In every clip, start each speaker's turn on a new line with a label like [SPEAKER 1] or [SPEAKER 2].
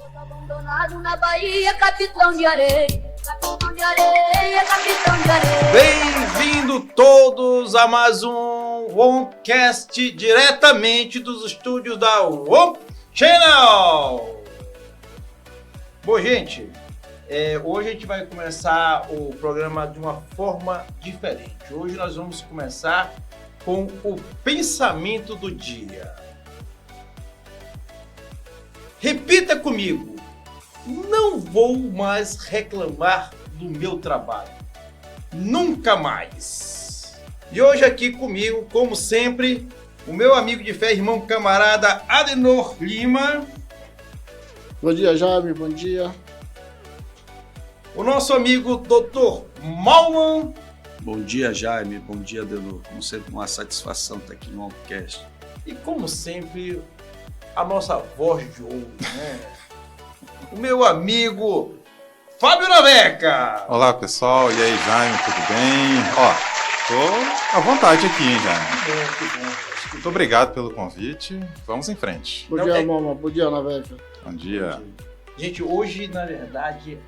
[SPEAKER 1] Abandonado na Bahia, capitão de areia, capitão de areia, capitão de areia.
[SPEAKER 2] Bem-vindo todos a mais um Woncast diretamente dos estúdios da Wonk Channel. Bom, gente, hoje a gente vai começar o programa de uma forma diferente. Hoje nós vamos começar com o pensamento do dia. Repita comigo: não vou mais reclamar do meu trabalho. Nunca mais. E hoje aqui comigo, como sempre, o meu amigo de fé, irmão camarada Adenor Lima.
[SPEAKER 3] Bom dia, Jaime, bom dia.
[SPEAKER 2] O nosso amigo Dr. Malman.
[SPEAKER 4] Bom dia, Jaime. Bom dia, Adenor. Como sempre, uma satisfação estar aqui no Woncast.
[SPEAKER 2] E como sempre, a nossa voz de ouro, né? O meu amigo Fábio Naveca.
[SPEAKER 5] Olá, pessoal. E aí, Jaime, tudo bem? Tô à vontade aqui, hein, Jaime?
[SPEAKER 2] Que bom.
[SPEAKER 5] Muito obrigado pelo convite. Vamos em frente.
[SPEAKER 3] Bom dia, Mama. Bom dia, Naveca.
[SPEAKER 5] Bom dia.
[SPEAKER 2] Gente, hoje, na verdade,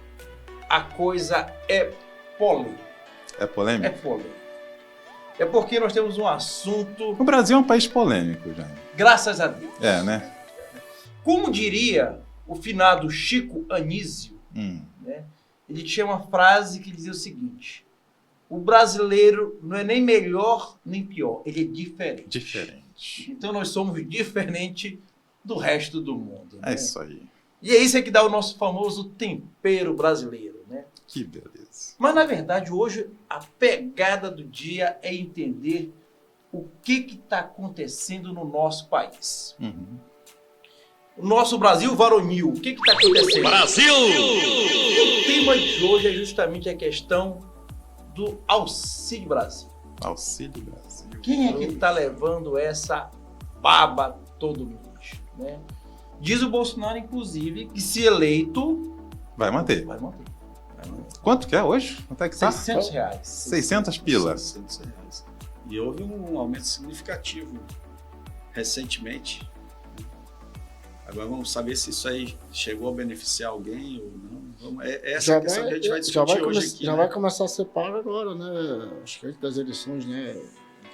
[SPEAKER 2] a coisa é polêmica.
[SPEAKER 5] É polêmico?
[SPEAKER 2] É polêmica. É porque nós temos um assunto,
[SPEAKER 5] O Brasil é um país polêmico, Jaime.
[SPEAKER 2] graças a Deus.
[SPEAKER 5] É, né?
[SPEAKER 2] Como diria o finado Chico Anísio, né? Ele tinha uma frase que dizia o seguinte: o brasileiro não é nem melhor nem pior, ele é diferente.
[SPEAKER 5] Diferente.
[SPEAKER 2] Então nós somos diferente do resto do mundo.
[SPEAKER 5] É
[SPEAKER 2] né?
[SPEAKER 5] isso aí.
[SPEAKER 2] E é isso que dá o nosso famoso tempero brasileiro, né?
[SPEAKER 5] Que beleza.
[SPEAKER 2] Mas, na verdade, hoje a pegada do dia é entender o que está acontecendo no nosso país. O nosso Brasil varonil, o que está acontecendo?
[SPEAKER 4] Brasil!
[SPEAKER 2] E o tema de hoje é justamente a questão do Auxílio Brasil.
[SPEAKER 5] Auxílio Brasil.
[SPEAKER 2] Quem é que está levando essa baba todo mês? Né? Diz o Bolsonaro, inclusive, que se eleito,
[SPEAKER 5] Vai manter.
[SPEAKER 2] vai manter.
[SPEAKER 5] Quanto que é hoje? Quanto é que tá?
[SPEAKER 2] R$600.
[SPEAKER 5] 600 pilas.
[SPEAKER 4] 600 reais. E houve um aumento significativo recentemente. Agora vamos saber se isso aí chegou a beneficiar alguém ou não. É essa questão que a gente vai discutir hoje aqui.
[SPEAKER 3] Já
[SPEAKER 4] né?
[SPEAKER 3] vai começar a ser pago agora, né? Acho que antes das eleições, né?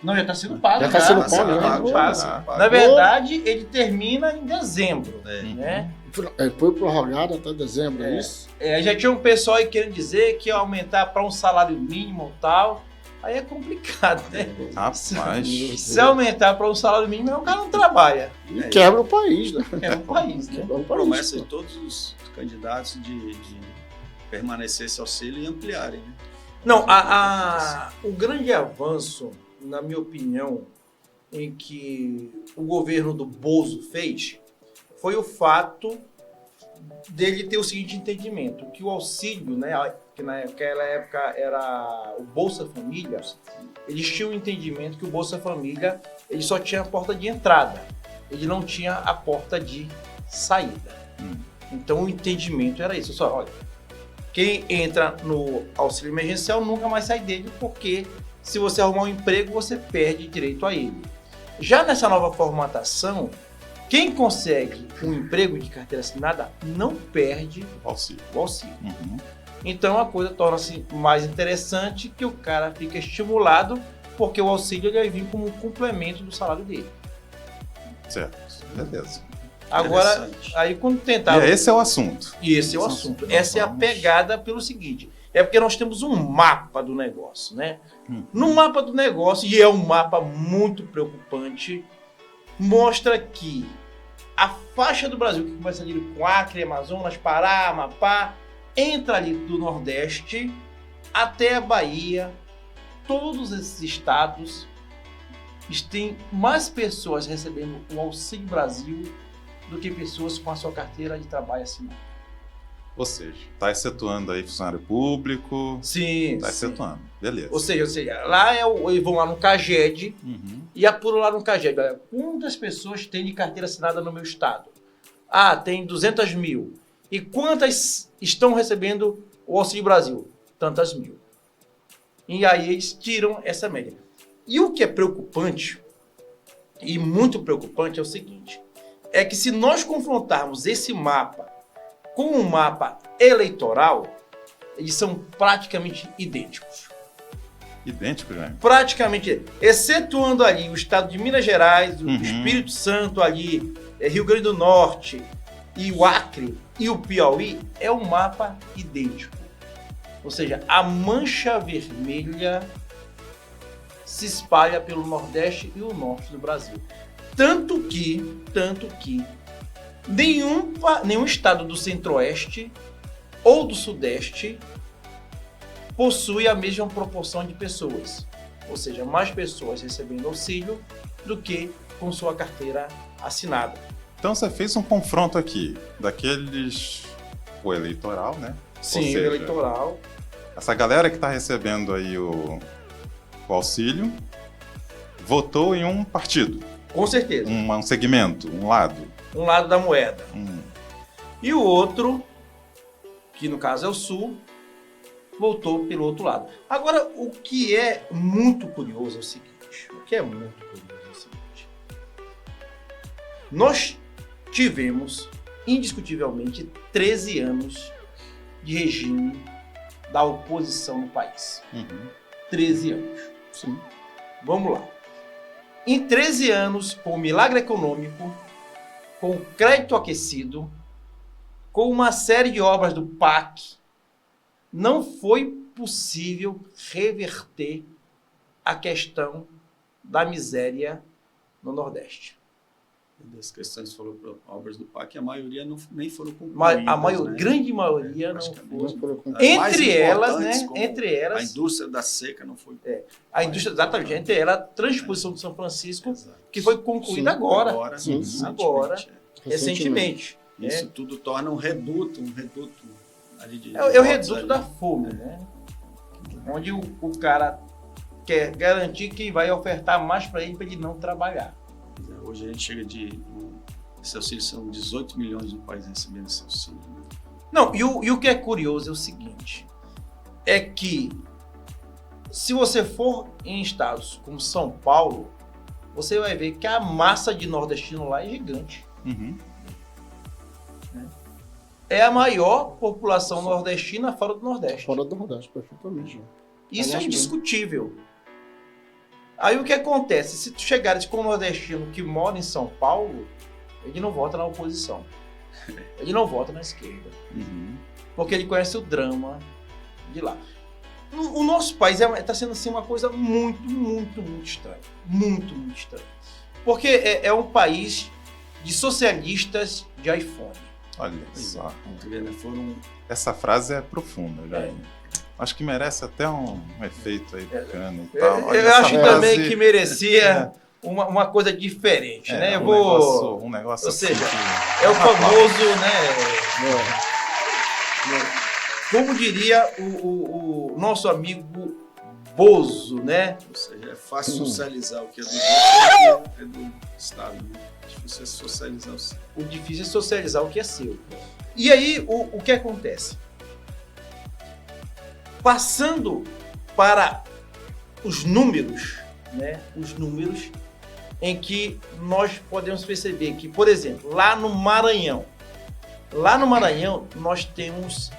[SPEAKER 2] Não, já está sendo pago.
[SPEAKER 3] Já tá sendo
[SPEAKER 4] Tá
[SPEAKER 3] pago,
[SPEAKER 4] sendo
[SPEAKER 3] né?
[SPEAKER 4] pago,
[SPEAKER 2] Pago.
[SPEAKER 4] já tá sendo pago.
[SPEAKER 2] Na verdade, ele termina em dezembro.
[SPEAKER 4] É.
[SPEAKER 2] Né?
[SPEAKER 3] Foi prorrogado até dezembro, é isso?
[SPEAKER 2] Já tinha um pessoal aí querendo dizer que ia aumentar para um salário mínimo e tal. Aí é complicado, né?
[SPEAKER 5] Rapaz.
[SPEAKER 2] Se aumentar para um salário mínimo, o cara não trabalha.
[SPEAKER 3] E quebra o país, né?
[SPEAKER 2] É um país, né?
[SPEAKER 3] Quebra o país.
[SPEAKER 4] Promessa de
[SPEAKER 3] pô.
[SPEAKER 4] todos os candidatos de permanecer esse auxílio e ampliarem. Né?
[SPEAKER 2] Não, o grande avanço, na minha opinião, em que o governo do Bozo fez, foi o fato dele ter o seguinte entendimento, que o auxílio, né, que naquela época era o Bolsa Família, eles tinham o entendimento que o Bolsa Família ele só tinha a porta de entrada, ele não tinha a porta de saída. Então o entendimento era isso, só, olha, quem entra no auxílio emergencial nunca mais sai dele, porque se você arrumar um emprego, você perde direito a ele. Já nessa nova formatação, quem consegue um emprego de carteira assinada não perde
[SPEAKER 5] Auxílio.
[SPEAKER 2] o auxílio.
[SPEAKER 5] Uhum.
[SPEAKER 2] Então a coisa torna-se mais interessante, que o cara fica estimulado, porque o auxílio ele vai vir como um complemento do salário dele.
[SPEAKER 5] Certo. Beleza.
[SPEAKER 2] Agora,
[SPEAKER 4] Interessante.
[SPEAKER 2] aí quando tentaram...
[SPEAKER 5] E esse é o assunto.
[SPEAKER 2] E esse é o assunto. Essa é a pegada pelo seguinte, é porque nós temos um mapa do negócio, né? No mapa do negócio, e é um mapa muito preocupante, mostra que a faixa do Brasil, que começa ali com Acre, Amazonas, Pará, Amapá, entra ali do Nordeste até a Bahia, todos esses estados têm mais pessoas recebendo o Auxílio Brasil do que pessoas com a sua carteira de trabalho assinada.
[SPEAKER 5] Ou seja, tá excetuando aí funcionário público.
[SPEAKER 2] Sim,
[SPEAKER 5] Tá
[SPEAKER 2] sim.
[SPEAKER 5] excetuando. Beleza.
[SPEAKER 2] Ou seja, lá eles vão lá no CAGED e apuram lá no CAGED. Olha, quantas pessoas tem de carteira assinada no meu estado? Ah, tem 200 mil. E quantas estão recebendo o Auxílio Brasil? Tantas mil. E aí eles tiram essa média. E o que é preocupante, e muito preocupante, é o seguinte, é que se nós confrontarmos esse mapa com o mapa eleitoral, eles são praticamente idênticos.
[SPEAKER 5] Idêntico, Jaime.
[SPEAKER 2] Praticamente, excetuando ali o estado de Minas Gerais, o
[SPEAKER 5] Uhum.
[SPEAKER 2] Espírito Santo ali, Rio Grande do Norte e o Acre e o Piauí, é um mapa idêntico. Ou seja, a mancha vermelha se espalha pelo Nordeste e o Norte do Brasil. Tanto que nenhum estado do Centro-Oeste ou do Sudeste possui a mesma proporção de pessoas. Ou seja, mais pessoas recebendo auxílio do que com sua carteira assinada.
[SPEAKER 5] Então você fez um confronto aqui o eleitoral, né?
[SPEAKER 2] Sim,
[SPEAKER 5] Ou seja,
[SPEAKER 2] o eleitoral.
[SPEAKER 5] Essa galera que está recebendo aí o auxílio votou em um partido,
[SPEAKER 2] Com certeza.
[SPEAKER 5] um segmento, um lado.
[SPEAKER 2] Um lado da moeda.
[SPEAKER 5] Hum.
[SPEAKER 2] E o outro, que no caso é o Sul, voltou pelo outro lado. Agora, o que é muito curioso é o seguinte. Nós tivemos, indiscutivelmente, 13 anos de regime da oposição no país.
[SPEAKER 5] Uhum.
[SPEAKER 2] 13 anos.
[SPEAKER 3] Sim.
[SPEAKER 2] Vamos lá. Em 13 anos, com o milagre econômico, com o crédito aquecido, com uma série de obras do PAC, não foi possível reverter a questão da miséria no Nordeste.
[SPEAKER 4] Das questões que falou para obras do PAC, a maioria nem foram concluídas. Né?
[SPEAKER 2] Grande maioria não
[SPEAKER 4] Praticamente.
[SPEAKER 2] foi.
[SPEAKER 3] Não colocou-
[SPEAKER 4] As mais
[SPEAKER 2] Entre elas,
[SPEAKER 4] importantes,
[SPEAKER 2] né?
[SPEAKER 4] como
[SPEAKER 2] Entre elas,
[SPEAKER 4] a indústria da seca não foi.
[SPEAKER 2] a indústria, exatamente, entre elas, a transposição de São Francisco,
[SPEAKER 4] Exato.
[SPEAKER 2] que foi concluída
[SPEAKER 3] Sim,
[SPEAKER 2] agora,
[SPEAKER 3] Sim,
[SPEAKER 2] recentemente.
[SPEAKER 4] Isso tudo torna um reduto ali de
[SPEAKER 2] É o
[SPEAKER 4] votos
[SPEAKER 2] reduto
[SPEAKER 4] ali.
[SPEAKER 2] da fome, né? Onde o cara quer garantir que vai ofertar mais para ele não trabalhar.
[SPEAKER 4] Hoje a gente chega esse auxílio são 18 milhões no país recebendo esse auxílio. Né?
[SPEAKER 2] Não, e o que é curioso é o seguinte, é que se você for em estados como São Paulo, você vai ver que a massa de nordestino lá é gigante.
[SPEAKER 5] Uhum.
[SPEAKER 2] É a maior população nordestina fora do Nordeste.
[SPEAKER 3] Fora do Nordeste, perfeitamente.
[SPEAKER 2] Isso é
[SPEAKER 3] Aliás,
[SPEAKER 2] indiscutível. Aí o que acontece? Se tu chegares com um nordestino que mora em São Paulo, ele não vota na oposição. Ele não vota na esquerda.
[SPEAKER 5] Uhum.
[SPEAKER 2] Porque ele conhece o drama de lá. O nosso país está sendo assim, uma coisa muito, muito, muito estranha. Muito, muito estranha. Porque é um país de socialistas de iPhone.
[SPEAKER 5] Olha só.
[SPEAKER 4] Tu vê, né? Foram
[SPEAKER 5] Essa frase é profunda, já.
[SPEAKER 2] É.
[SPEAKER 5] Acho que merece até um efeito aí bacana e tal. Olha,
[SPEAKER 2] Eu
[SPEAKER 5] essa
[SPEAKER 2] acho
[SPEAKER 5] frase
[SPEAKER 2] também que merecia uma coisa diferente, né? Eu vou...
[SPEAKER 5] um negócio
[SPEAKER 2] ou
[SPEAKER 5] assim
[SPEAKER 2] seja,
[SPEAKER 5] que-
[SPEAKER 2] É o famoso, né? Como diria o nosso amigo Bozo, né?
[SPEAKER 4] ou seja, é fácil socializar o que é do governo e o que é do Estado. Né? Difícil é socializar o
[SPEAKER 2] O difícil é socializar o que é seu. E aí, o que acontece? Passando para os números, né? Os números em que nós podemos perceber que, por exemplo, lá no Maranhão nós temos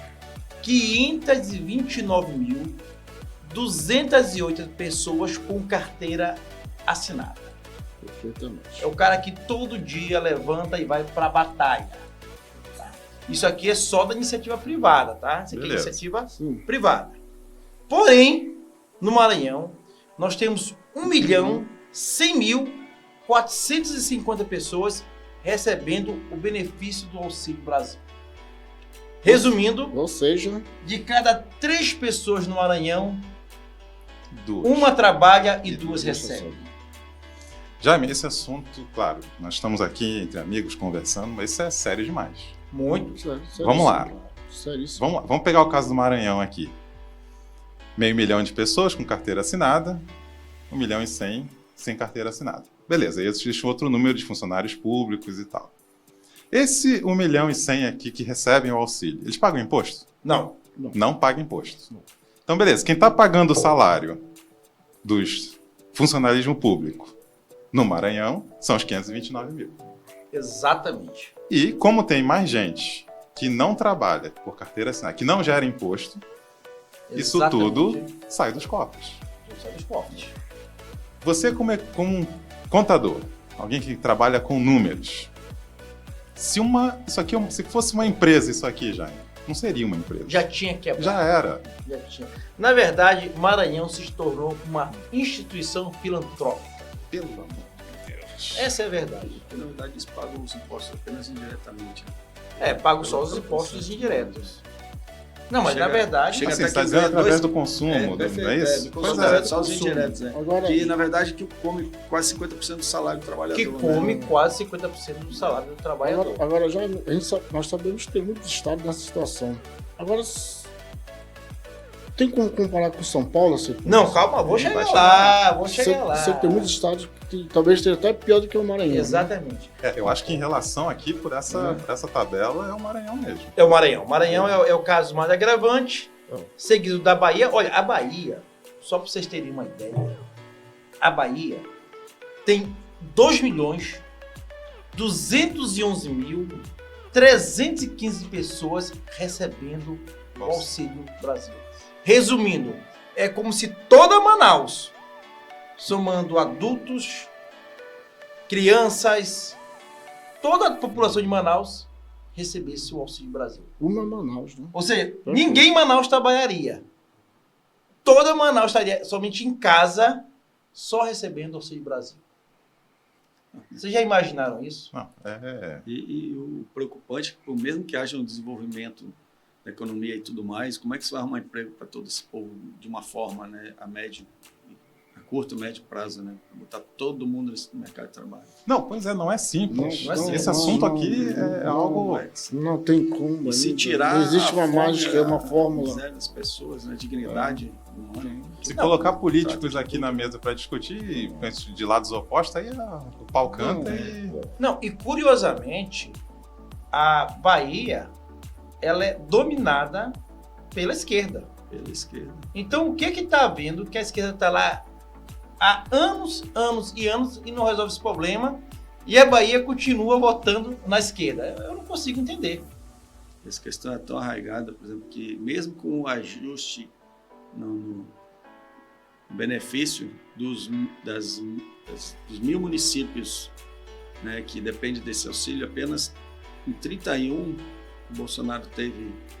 [SPEAKER 2] 529.208 pessoas com carteira assinada.
[SPEAKER 3] Perfeitamente.
[SPEAKER 2] É o cara que todo dia levanta e vai para a batalha. Tá? Isso aqui é só da iniciativa privada, tá? Isso aqui é
[SPEAKER 5] Beleza.
[SPEAKER 2] iniciativa
[SPEAKER 3] Sim.
[SPEAKER 2] privada. Porém, no Maranhão, nós temos 1.100.450 pessoas recebendo o benefício do Auxílio Brasil. Resumindo,
[SPEAKER 3] Ou seja,
[SPEAKER 2] de cada 3 pessoas no Maranhão,
[SPEAKER 5] Duas.
[SPEAKER 2] uma trabalha e 2 recebem.
[SPEAKER 5] Jaime, esse assunto, claro, nós estamos aqui entre amigos conversando, mas isso é sério demais.
[SPEAKER 2] Muito.
[SPEAKER 5] Vamos lá.
[SPEAKER 3] Seríssimo.
[SPEAKER 5] Vamos lá, vamos pegar o caso do Maranhão aqui. 500 mil de pessoas com carteira assinada, 1.100.000 sem carteira assinada. Beleza, aí existe outro número de funcionários públicos e tal. Esse 1.100.000 aqui que recebem o auxílio, eles pagam imposto?
[SPEAKER 2] Não.
[SPEAKER 5] Não pagam imposto. Então, beleza, quem está pagando o salário dos funcionalismo público no Maranhão são os 529 mil.
[SPEAKER 2] Exatamente.
[SPEAKER 5] E como tem mais gente que não trabalha por carteira assinada, que não gera imposto, isso
[SPEAKER 2] Exatamente.
[SPEAKER 5] tudo sai dos cofres.
[SPEAKER 2] Tudo sai dos cofres.
[SPEAKER 5] Você, como um contador, alguém que trabalha com números, se fosse uma empresa isso aqui, já não seria uma empresa.
[SPEAKER 2] Já tinha quebrado.
[SPEAKER 5] Já era.
[SPEAKER 2] Já tinha. Na verdade, Maranhão se tornou uma instituição filantrópica.
[SPEAKER 4] Pelo amor de Deus.
[SPEAKER 2] Essa é a verdade.
[SPEAKER 4] Porque, na verdade, eles pagam os impostos apenas indiretamente.
[SPEAKER 2] Pago só os impostos indiretos. Não, mas na verdade...
[SPEAKER 4] chega
[SPEAKER 5] Assim,
[SPEAKER 4] até
[SPEAKER 5] você está
[SPEAKER 4] que
[SPEAKER 5] dizendo
[SPEAKER 4] ganha
[SPEAKER 5] através
[SPEAKER 4] dois-
[SPEAKER 5] do consumo,
[SPEAKER 4] perfeito,
[SPEAKER 5] não é isso?
[SPEAKER 4] do
[SPEAKER 5] Pois
[SPEAKER 4] consumo,
[SPEAKER 5] é.
[SPEAKER 4] só os
[SPEAKER 2] consumo.
[SPEAKER 4] indiretos, né?
[SPEAKER 3] Agora,
[SPEAKER 4] Que, na verdade, que come quase 50% do salário do trabalhador.
[SPEAKER 2] que
[SPEAKER 4] né?
[SPEAKER 2] come quase 50% do salário do trabalhador.
[SPEAKER 3] agora já nós sabemos que tem muitos estados nessa situação. Agora, tem como comparar com São Paulo? Assim,
[SPEAKER 2] Não, calma, vou
[SPEAKER 5] Sim,
[SPEAKER 2] chegar
[SPEAKER 5] vai
[SPEAKER 2] lá, vou chegar lá.
[SPEAKER 3] Você tem muitos estados que talvez esteja até pior do que o Maranhão. né?
[SPEAKER 2] Exatamente.
[SPEAKER 5] Eu acho que em relação aqui, por essa tabela, é o Maranhão mesmo.
[SPEAKER 2] É o Maranhão. Maranhão é o caso mais agravante, seguido da Bahia. Olha, a Bahia, só para vocês terem uma ideia, a Bahia tem 2.211.315 pessoas recebendo o Auxílio Brasil. Resumindo, é como se toda Manaus, somando adultos, crianças, toda a população de Manaus, recebesse o Auxílio Brasil.
[SPEAKER 3] Uma é Manaus, né?
[SPEAKER 2] Ou seja, ninguém em Manaus trabalharia. Toda Manaus estaria somente em casa, só recebendo o Auxílio Brasil. Vocês já imaginaram isso?
[SPEAKER 5] Não,
[SPEAKER 4] E o preocupante é que, mesmo que haja um desenvolvimento da economia e tudo mais, como é que você vai arrumar emprego para todo esse povo de uma forma, né, a curto, médio prazo, né? Botar todo mundo nesse mercado de trabalho.
[SPEAKER 5] Não, pois é, não é simples.
[SPEAKER 2] Não é simples.
[SPEAKER 5] Esse assunto aqui é algo...
[SPEAKER 3] Não tem como.
[SPEAKER 4] E se
[SPEAKER 3] ainda.
[SPEAKER 4] tirar
[SPEAKER 3] Não existe uma
[SPEAKER 4] a
[SPEAKER 3] mágica, é uma fórmula.
[SPEAKER 4] miséria das pessoas, né, dignidade humana.
[SPEAKER 5] Se colocar políticos aqui na mesa para discutir de lados opostos, aí o pau canta e...
[SPEAKER 2] Não, e curiosamente, a Bahia, ela é dominada pela esquerda.
[SPEAKER 4] Pela esquerda.
[SPEAKER 2] Então, o que está havendo que a esquerda está lá há anos e não resolve esse problema, e a Bahia continua votando na esquerda? Eu não consigo entender.
[SPEAKER 4] Essa questão é tão arraigada, por exemplo, que mesmo com o ajuste no benefício dos 1.000 municípios, né, que depende desse auxílio, apenas em 31 o Bolsonaro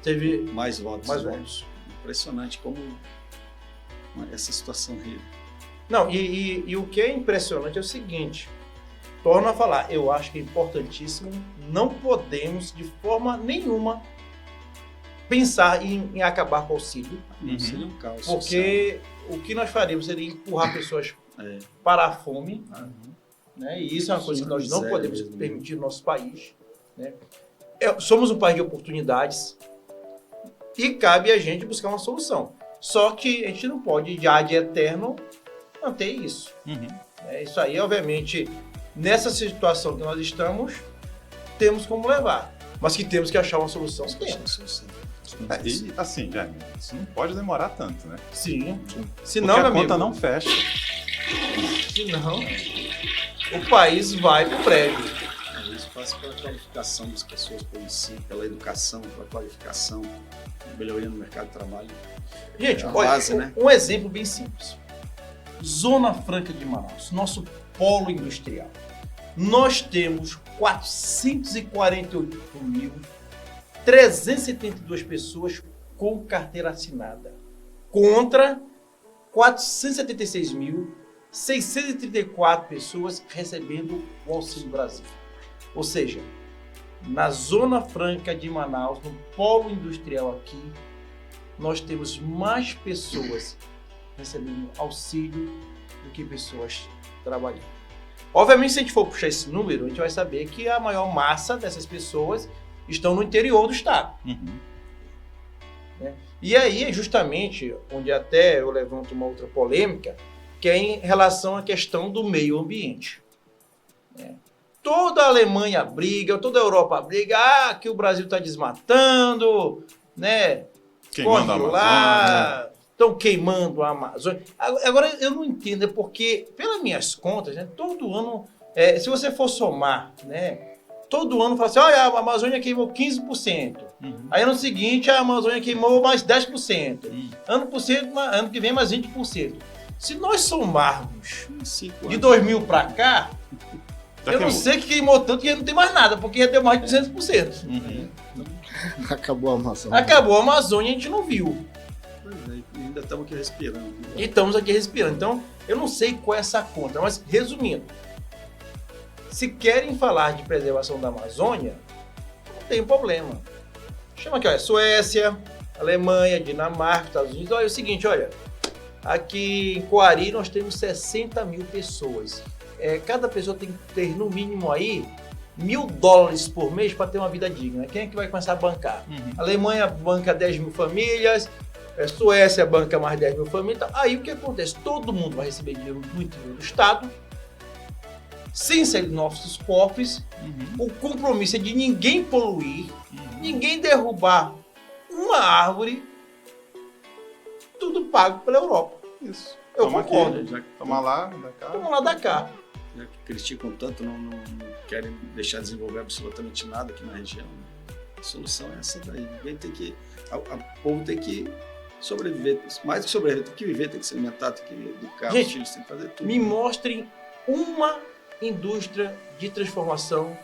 [SPEAKER 4] teve mais votos.
[SPEAKER 2] Mais
[SPEAKER 4] né?
[SPEAKER 2] votos.
[SPEAKER 4] Impressionante como essa situação aí.
[SPEAKER 2] Não, e o que é impressionante é o seguinte, torno a falar, eu acho que é importantíssimo, não podemos de forma nenhuma pensar em acabar com o auxílio,
[SPEAKER 4] Não seria um caos.
[SPEAKER 2] porque o que nós faríamos seria empurrar pessoas para a fome, né? E isso é uma coisa que nós não
[SPEAKER 4] Miséria
[SPEAKER 2] podemos
[SPEAKER 4] mesmo.
[SPEAKER 2] permitir no nosso país, né? Somos um país de oportunidades e cabe a gente buscar uma solução. Só que a gente não pode, de ad eterno, manter isso. Isso aí, obviamente, nessa situação que nós estamos, temos como levar. Mas que temos que achar uma solução, temos.
[SPEAKER 5] E assim, Jaime, isso não pode demorar tanto, né?
[SPEAKER 2] Sim.
[SPEAKER 5] Porque
[SPEAKER 2] Senão,
[SPEAKER 5] a
[SPEAKER 2] meu
[SPEAKER 5] conta
[SPEAKER 2] amigo,
[SPEAKER 5] não fecha.
[SPEAKER 2] senão o país vai pro prédio.
[SPEAKER 4] Isso passa pela qualificação das pessoas por si, pela educação, pela qualificação, melhoria no mercado de trabalho.
[SPEAKER 2] Gente,
[SPEAKER 4] É a
[SPEAKER 2] olha,
[SPEAKER 4] base, né?
[SPEAKER 2] um exemplo bem simples. Zona Franca de Manaus, nosso polo industrial. Nós temos 448.372 pessoas com carteira assinada, contra 476.634 pessoas recebendo o Auxílio Brasil. Ou seja, na Zona Franca de Manaus, no polo industrial aqui, nós temos mais pessoas recebendo auxílio do que pessoas trabalhando. Obviamente, se a gente for puxar esse número, a gente vai saber que a maior massa dessas pessoas estão no interior do estado. E aí é justamente onde até eu levanto uma outra polêmica, que é em relação à questão do meio ambiente. Toda a Alemanha briga, toda a Europa briga, que o Brasil está desmatando, né?
[SPEAKER 5] Queimando a
[SPEAKER 2] Corre
[SPEAKER 5] Amazônia.
[SPEAKER 2] lá, estão queimando a Amazônia. Agora, eu não entendo, é porque, pelas minhas contas, né, todo ano, se você for somar, né, todo ano fala assim, olha, a Amazônia queimou 15%. Aí ano seguinte a Amazônia queimou mais 10%. Ano que vem mais 20%. Se nós somarmos de 2000 para cá,
[SPEAKER 5] Já
[SPEAKER 2] eu não
[SPEAKER 5] queimou.
[SPEAKER 2] sei que queimou tanto que não tem mais nada, porque já deu mais de 200%.
[SPEAKER 3] Acabou a Amazônia.
[SPEAKER 2] Acabou a Amazônia e a gente não viu.
[SPEAKER 4] Pois é, e ainda estamos aqui respirando.
[SPEAKER 2] E estamos aqui respirando. Então, eu não sei qual é essa conta, mas resumindo, se querem falar de preservação da Amazônia, não tem problema. Chama aqui, olha, Suécia, Alemanha, Dinamarca, Estados Unidos. Olha, é o seguinte, olha, aqui em Coari nós temos 60 mil pessoas. Cada pessoa tem que ter no mínimo aí $1.000 por mês para ter uma vida digna. Quem é que vai começar a bancar? A Alemanha banca 10 mil famílias, a Suécia banca mais 10 mil famílias. Então, aí o que acontece? Todo mundo vai receber dinheiro do interior do Estado, sem sair dos nossos cofres. O compromisso é de ninguém poluir, ninguém derrubar uma árvore, tudo pago pela Europa.
[SPEAKER 5] Isso.
[SPEAKER 2] Eu
[SPEAKER 5] Toma
[SPEAKER 2] concordo.
[SPEAKER 5] aqui, toma lá, da cá.
[SPEAKER 2] Vamos lá da cá.
[SPEAKER 4] Já que criticam tanto, não querem deixar desenvolver absolutamente nada aqui na região. Né? A solução é essa daí. Ninguém tem que. O povo tem que sobreviver. Mais do que sobreviver, tem que viver, tem que se alimentar, tem que educar
[SPEAKER 2] Gente,
[SPEAKER 4] os filhos, tem que fazer tudo.
[SPEAKER 2] Me mostrem uma indústria de transformação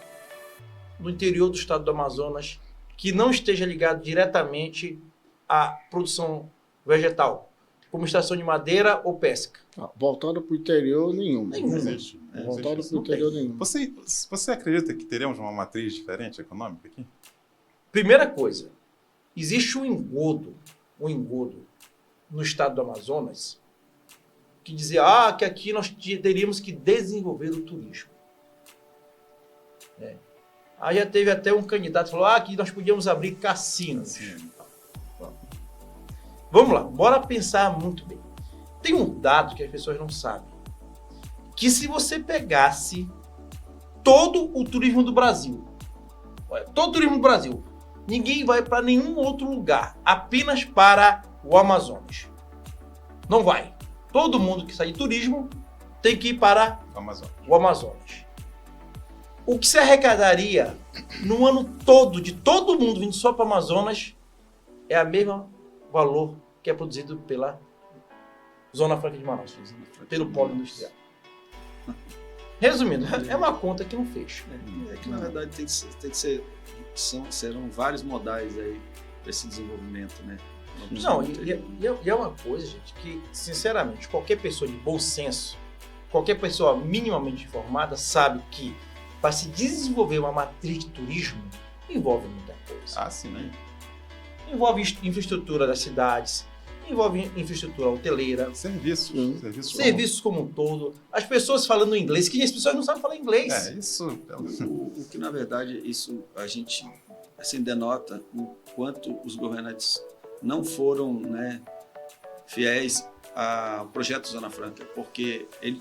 [SPEAKER 2] no interior do estado do Amazonas que não esteja ligado diretamente à produção vegetal, como extração de madeira ou pesca.
[SPEAKER 3] Voltado para o interior, nenhuma.
[SPEAKER 2] Nenhuma.
[SPEAKER 5] Existe.
[SPEAKER 3] Voltado
[SPEAKER 5] Existe.
[SPEAKER 3] para o interior, nenhuma.
[SPEAKER 5] Você acredita que teremos uma matriz diferente econômica aqui?
[SPEAKER 2] Primeira coisa, existe um engodo no estado do Amazonas que dizia que aqui nós teríamos que desenvolver o turismo. Aí já teve até um candidato que falou que nós podíamos abrir cassinos. Vamos lá, bora pensar muito bem. Tem um dado que as pessoas não sabem. Que se você pegasse todo o turismo do Brasil, todo o turismo do Brasil, ninguém vai para nenhum outro lugar, apenas para o Amazonas. Não vai. Todo mundo que sai de turismo tem que ir para o Amazonas. O que se arrecadaria no ano todo, de todo mundo vindo só para o Amazonas, é o mesmo valor que é produzido pela Zona Franca de Manaus, pelo polo industrial. Resumindo, é uma conta que não fecha.
[SPEAKER 4] É que na verdade tem que ser, serão vários modais aí para esse desenvolvimento, né?
[SPEAKER 2] Não, e é uma coisa, gente, que sinceramente qualquer pessoa de bom senso, qualquer pessoa minimamente informada sabe que para se desenvolver uma matriz de turismo envolve muita coisa.
[SPEAKER 5] Sim, né?
[SPEAKER 2] Envolve infraestrutura das cidades, envolve infraestrutura hoteleira, serviços como um todo, as pessoas falando inglês, que as pessoas não sabem falar inglês.
[SPEAKER 5] Isso.
[SPEAKER 4] O que na verdade isso a gente assim denota o quanto os governantes não foram, né, fiéis ao projeto Zona Franca, porque ele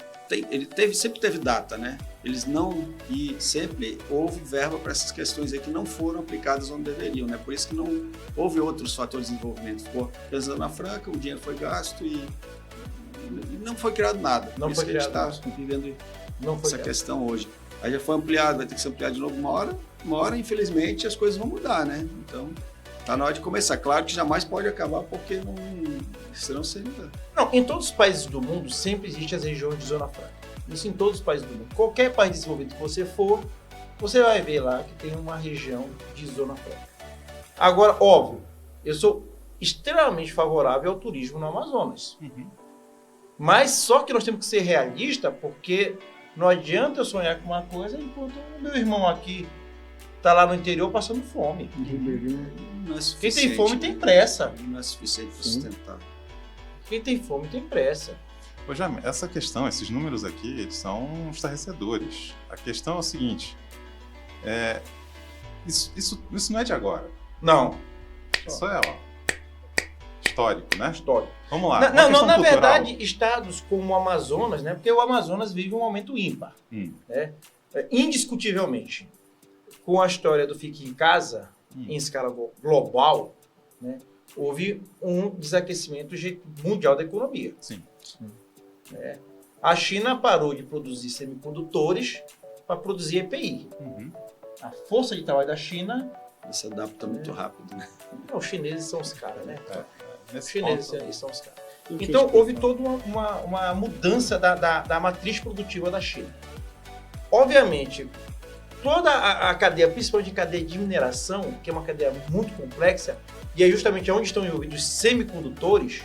[SPEAKER 4] sempre teve data, né? Eles não, e sempre houve verba para essas questões aí que não foram aplicadas onde deveriam, né? Por isso que não houve outros fatores de desenvolvimento. Ficou pensando na Franca, o dinheiro foi gasto e não foi criado nada.
[SPEAKER 2] Não
[SPEAKER 4] Por
[SPEAKER 2] foi
[SPEAKER 4] isso que a gente
[SPEAKER 2] criado
[SPEAKER 4] está vivendo
[SPEAKER 2] Não foi
[SPEAKER 4] essa
[SPEAKER 2] criado.
[SPEAKER 4] questão hoje. Aí já foi ampliado, vai ter que ser ampliado de novo uma hora, infelizmente, as coisas vão mudar, né? Então, tá na hora de começar. Claro que jamais pode acabar, porque senão seria...
[SPEAKER 2] Não, em todos os países do mundo sempre existem as regiões de Zona Franca. Isso em todos os países do mundo. Qualquer país desenvolvido que você for, você vai ver lá que tem uma região de Zona Franca. Agora, óbvio, eu sou extremamente favorável ao turismo no Amazonas. Mas só que nós temos que ser realistas, porque não adianta eu sonhar com uma coisa enquanto o meu irmão aqui está lá no interior passando fome.
[SPEAKER 4] Não é
[SPEAKER 2] Quem
[SPEAKER 4] suficiente,
[SPEAKER 2] tem fome
[SPEAKER 4] né?
[SPEAKER 2] tem pressa.
[SPEAKER 4] Não é suficiente para sustentar.
[SPEAKER 2] Quem tem fome tem pressa.
[SPEAKER 5] Ô, Jaime, essa questão, esses números aqui, eles são estarrecedores. A questão é o seguinte, isso não é de agora.
[SPEAKER 2] Não.
[SPEAKER 5] Isso é, histórico, né?
[SPEAKER 2] Histórico.
[SPEAKER 5] Vamos lá.
[SPEAKER 2] Na
[SPEAKER 5] uma questão cultural.
[SPEAKER 2] verdade, estados como o Amazonas, né? Porque o Amazonas vive um aumento ímpar. Né? Indiscutivelmente. Com a história do Fique em Casa, em escala global, né? Houve um desaquecimento mundial da economia.
[SPEAKER 5] Sim.
[SPEAKER 2] A China parou de produzir semicondutores para produzir EPI. A força de trabalho da China
[SPEAKER 4] Se adapta muito rápido, né?
[SPEAKER 2] Não, os chineses são os caras, né? Os
[SPEAKER 5] Nesse
[SPEAKER 2] chineses
[SPEAKER 5] ponto,
[SPEAKER 2] são os caras.
[SPEAKER 3] O que
[SPEAKER 2] Então,
[SPEAKER 3] explica?
[SPEAKER 2] houve toda uma mudança da matriz produtiva da China. Obviamente, toda a cadeia, principalmente a cadeia de mineração, que é uma cadeia muito complexa, e é justamente onde estão envolvidos os semicondutores,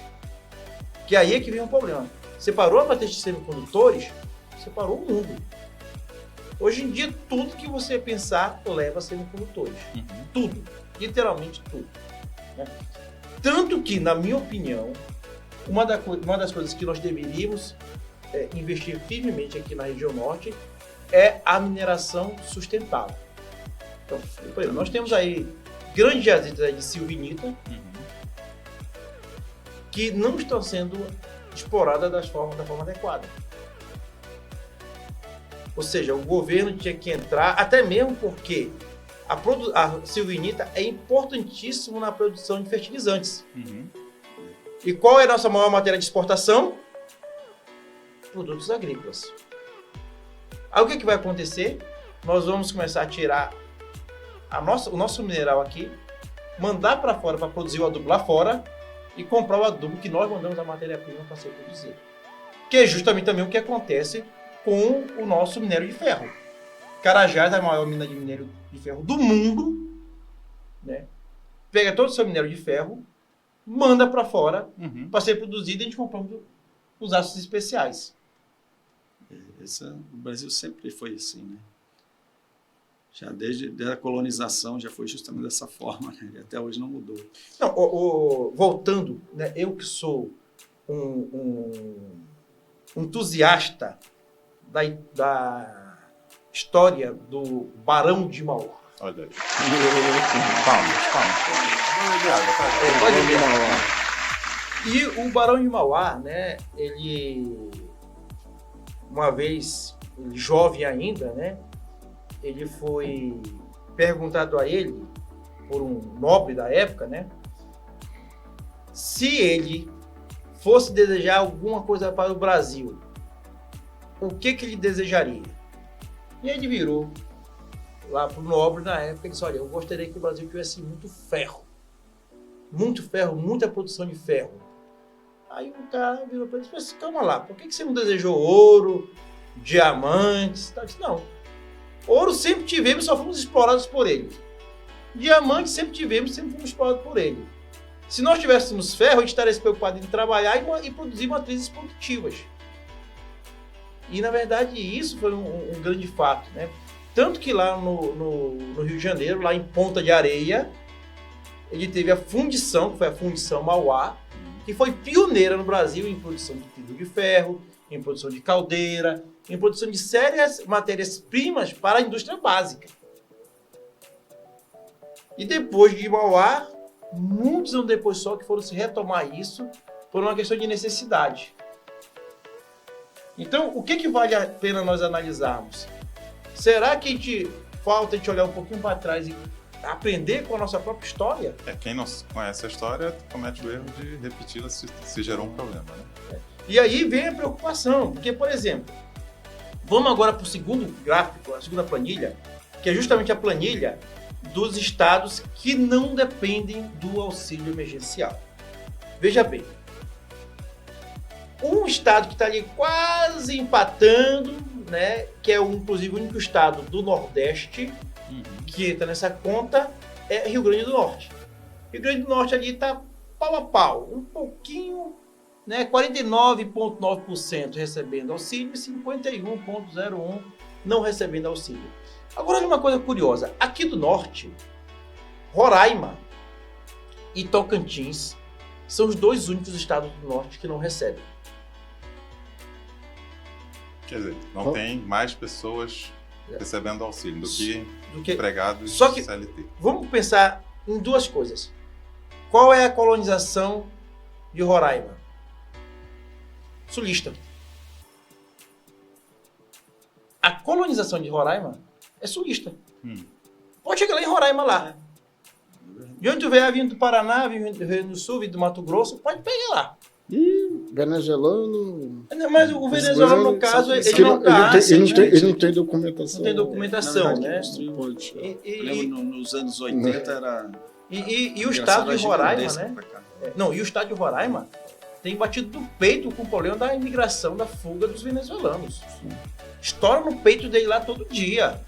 [SPEAKER 2] que aí é que vem um problema. Separou a matriz de semicondutores, separou o mundo. Hoje em dia, tudo que você pensar leva a semicondutores. Tudo. Literalmente tudo. Né? Tanto que, na minha opinião, uma das coisas que nós deveríamos investir firmemente aqui na região norte é a mineração sustentável. Então, por exemplo, nós temos aí grandes jazidas de silvinita que não estão sendo exploradas da forma adequada. Ou seja, o governo tinha que entrar, até mesmo porque a silvinita é importantíssimo na produção de fertilizantes. E qual é a nossa maior matéria de exportação? Produtos agrícolas. Aí o que vai acontecer? Nós vamos começar a tirar o nosso mineral aqui, mandar para fora para produzir o adubo lá fora e comprar o adubo que nós mandamos a matéria-prima para ser produzida. Que é justamente também o que acontece com o nosso minério de ferro. Carajás é a maior mina de minério de ferro do mundo, né? Pega todo o seu minério de ferro, manda para fora para ser produzido e a gente compra os aços especiais.
[SPEAKER 4] O Brasil sempre foi assim, né? Já desde a colonização já foi justamente dessa forma, né? E até hoje não mudou.
[SPEAKER 2] Não, voltando, né? Eu que sou um entusiasta da história do Barão de Mauá.
[SPEAKER 5] Olha aí. Palmas.
[SPEAKER 2] Pode ver. E o Barão de Mauá, né? Ele, uma vez, jovem ainda, né? Ele foi perguntado a ele, por um nobre da época, né? Se ele fosse desejar alguma coisa para o Brasil, o que ele desejaria? E ele virou lá para o nobre na época e disse, olha, eu gostaria que o Brasil tivesse muito ferro, muita produção de ferro. Aí o cara virou para ele e disse, calma lá, por que você não desejou ouro, diamantes? Ele disse, não, ouro sempre tivemos, só fomos explorados por ele. Diamantes sempre tivemos, sempre fomos explorados por ele. Se nós tivéssemos ferro, a gente estaria preocupado em trabalhar e produzir matrizes produtivas. E, na verdade, isso foi um grande fato, né? Tanto que lá no Rio de Janeiro, lá em Ponta de Areia, ele teve a fundição, que foi a Fundição Mauá, que foi pioneira no Brasil em produção de fibra de ferro, em produção de caldeira, em produção de sérias matérias-primas para a indústria básica. E depois de Mauá, muitos anos depois só que foram se retomar isso por uma questão de necessidade. Então, o que vale a pena nós analisarmos? Será que falta a gente olhar um pouquinho para trás e aprender com a nossa própria história?
[SPEAKER 5] Quem não conhece a história comete o erro de repeti-la se gerou um problema, né?
[SPEAKER 2] E aí vem a preocupação, porque, por exemplo, vamos agora para o segundo gráfico, a segunda planilha, que é justamente a planilha dos estados que não dependem do auxílio emergencial. Veja bem, um estado que está ali quase empatando, né, que é inclusive o único estado do Nordeste que entra nessa conta, é Rio Grande do Norte. Rio Grande do Norte ali está pau a pau, um pouquinho, né, 49,9% recebendo auxílio e 51,01% não recebendo auxílio. Agora, olha uma coisa curiosa. Aqui do Norte, Roraima e Tocantins são os dois únicos estados do Norte que não recebem.
[SPEAKER 5] Quer dizer, não tem mais pessoas recebendo auxílio do que empregados
[SPEAKER 2] Só que
[SPEAKER 5] CLT.
[SPEAKER 2] Vamos pensar em duas coisas. Qual é a colonização de Roraima? Sulista. A colonização de Roraima é sulista. Pode chegar lá em Roraima lá. De onde tu vier vindo do Paraná, vindo do Rio Grande do Sul, vindo do Mato Grosso, pode pegar lá.
[SPEAKER 3] venezuelano.
[SPEAKER 2] Mas o venezuelano, no caso, ele
[SPEAKER 3] que
[SPEAKER 2] não tá.
[SPEAKER 3] ele não tem documentação.
[SPEAKER 2] Não tem documentação, né?
[SPEAKER 3] Pode.
[SPEAKER 4] Eu lembro nos anos 80 era.
[SPEAKER 2] E o estado de Roraima, né? Não, e o estado de Roraima tem batido no peito com o problema da imigração, da fuga dos venezuelanos. Estoura no peito dele lá todo dia.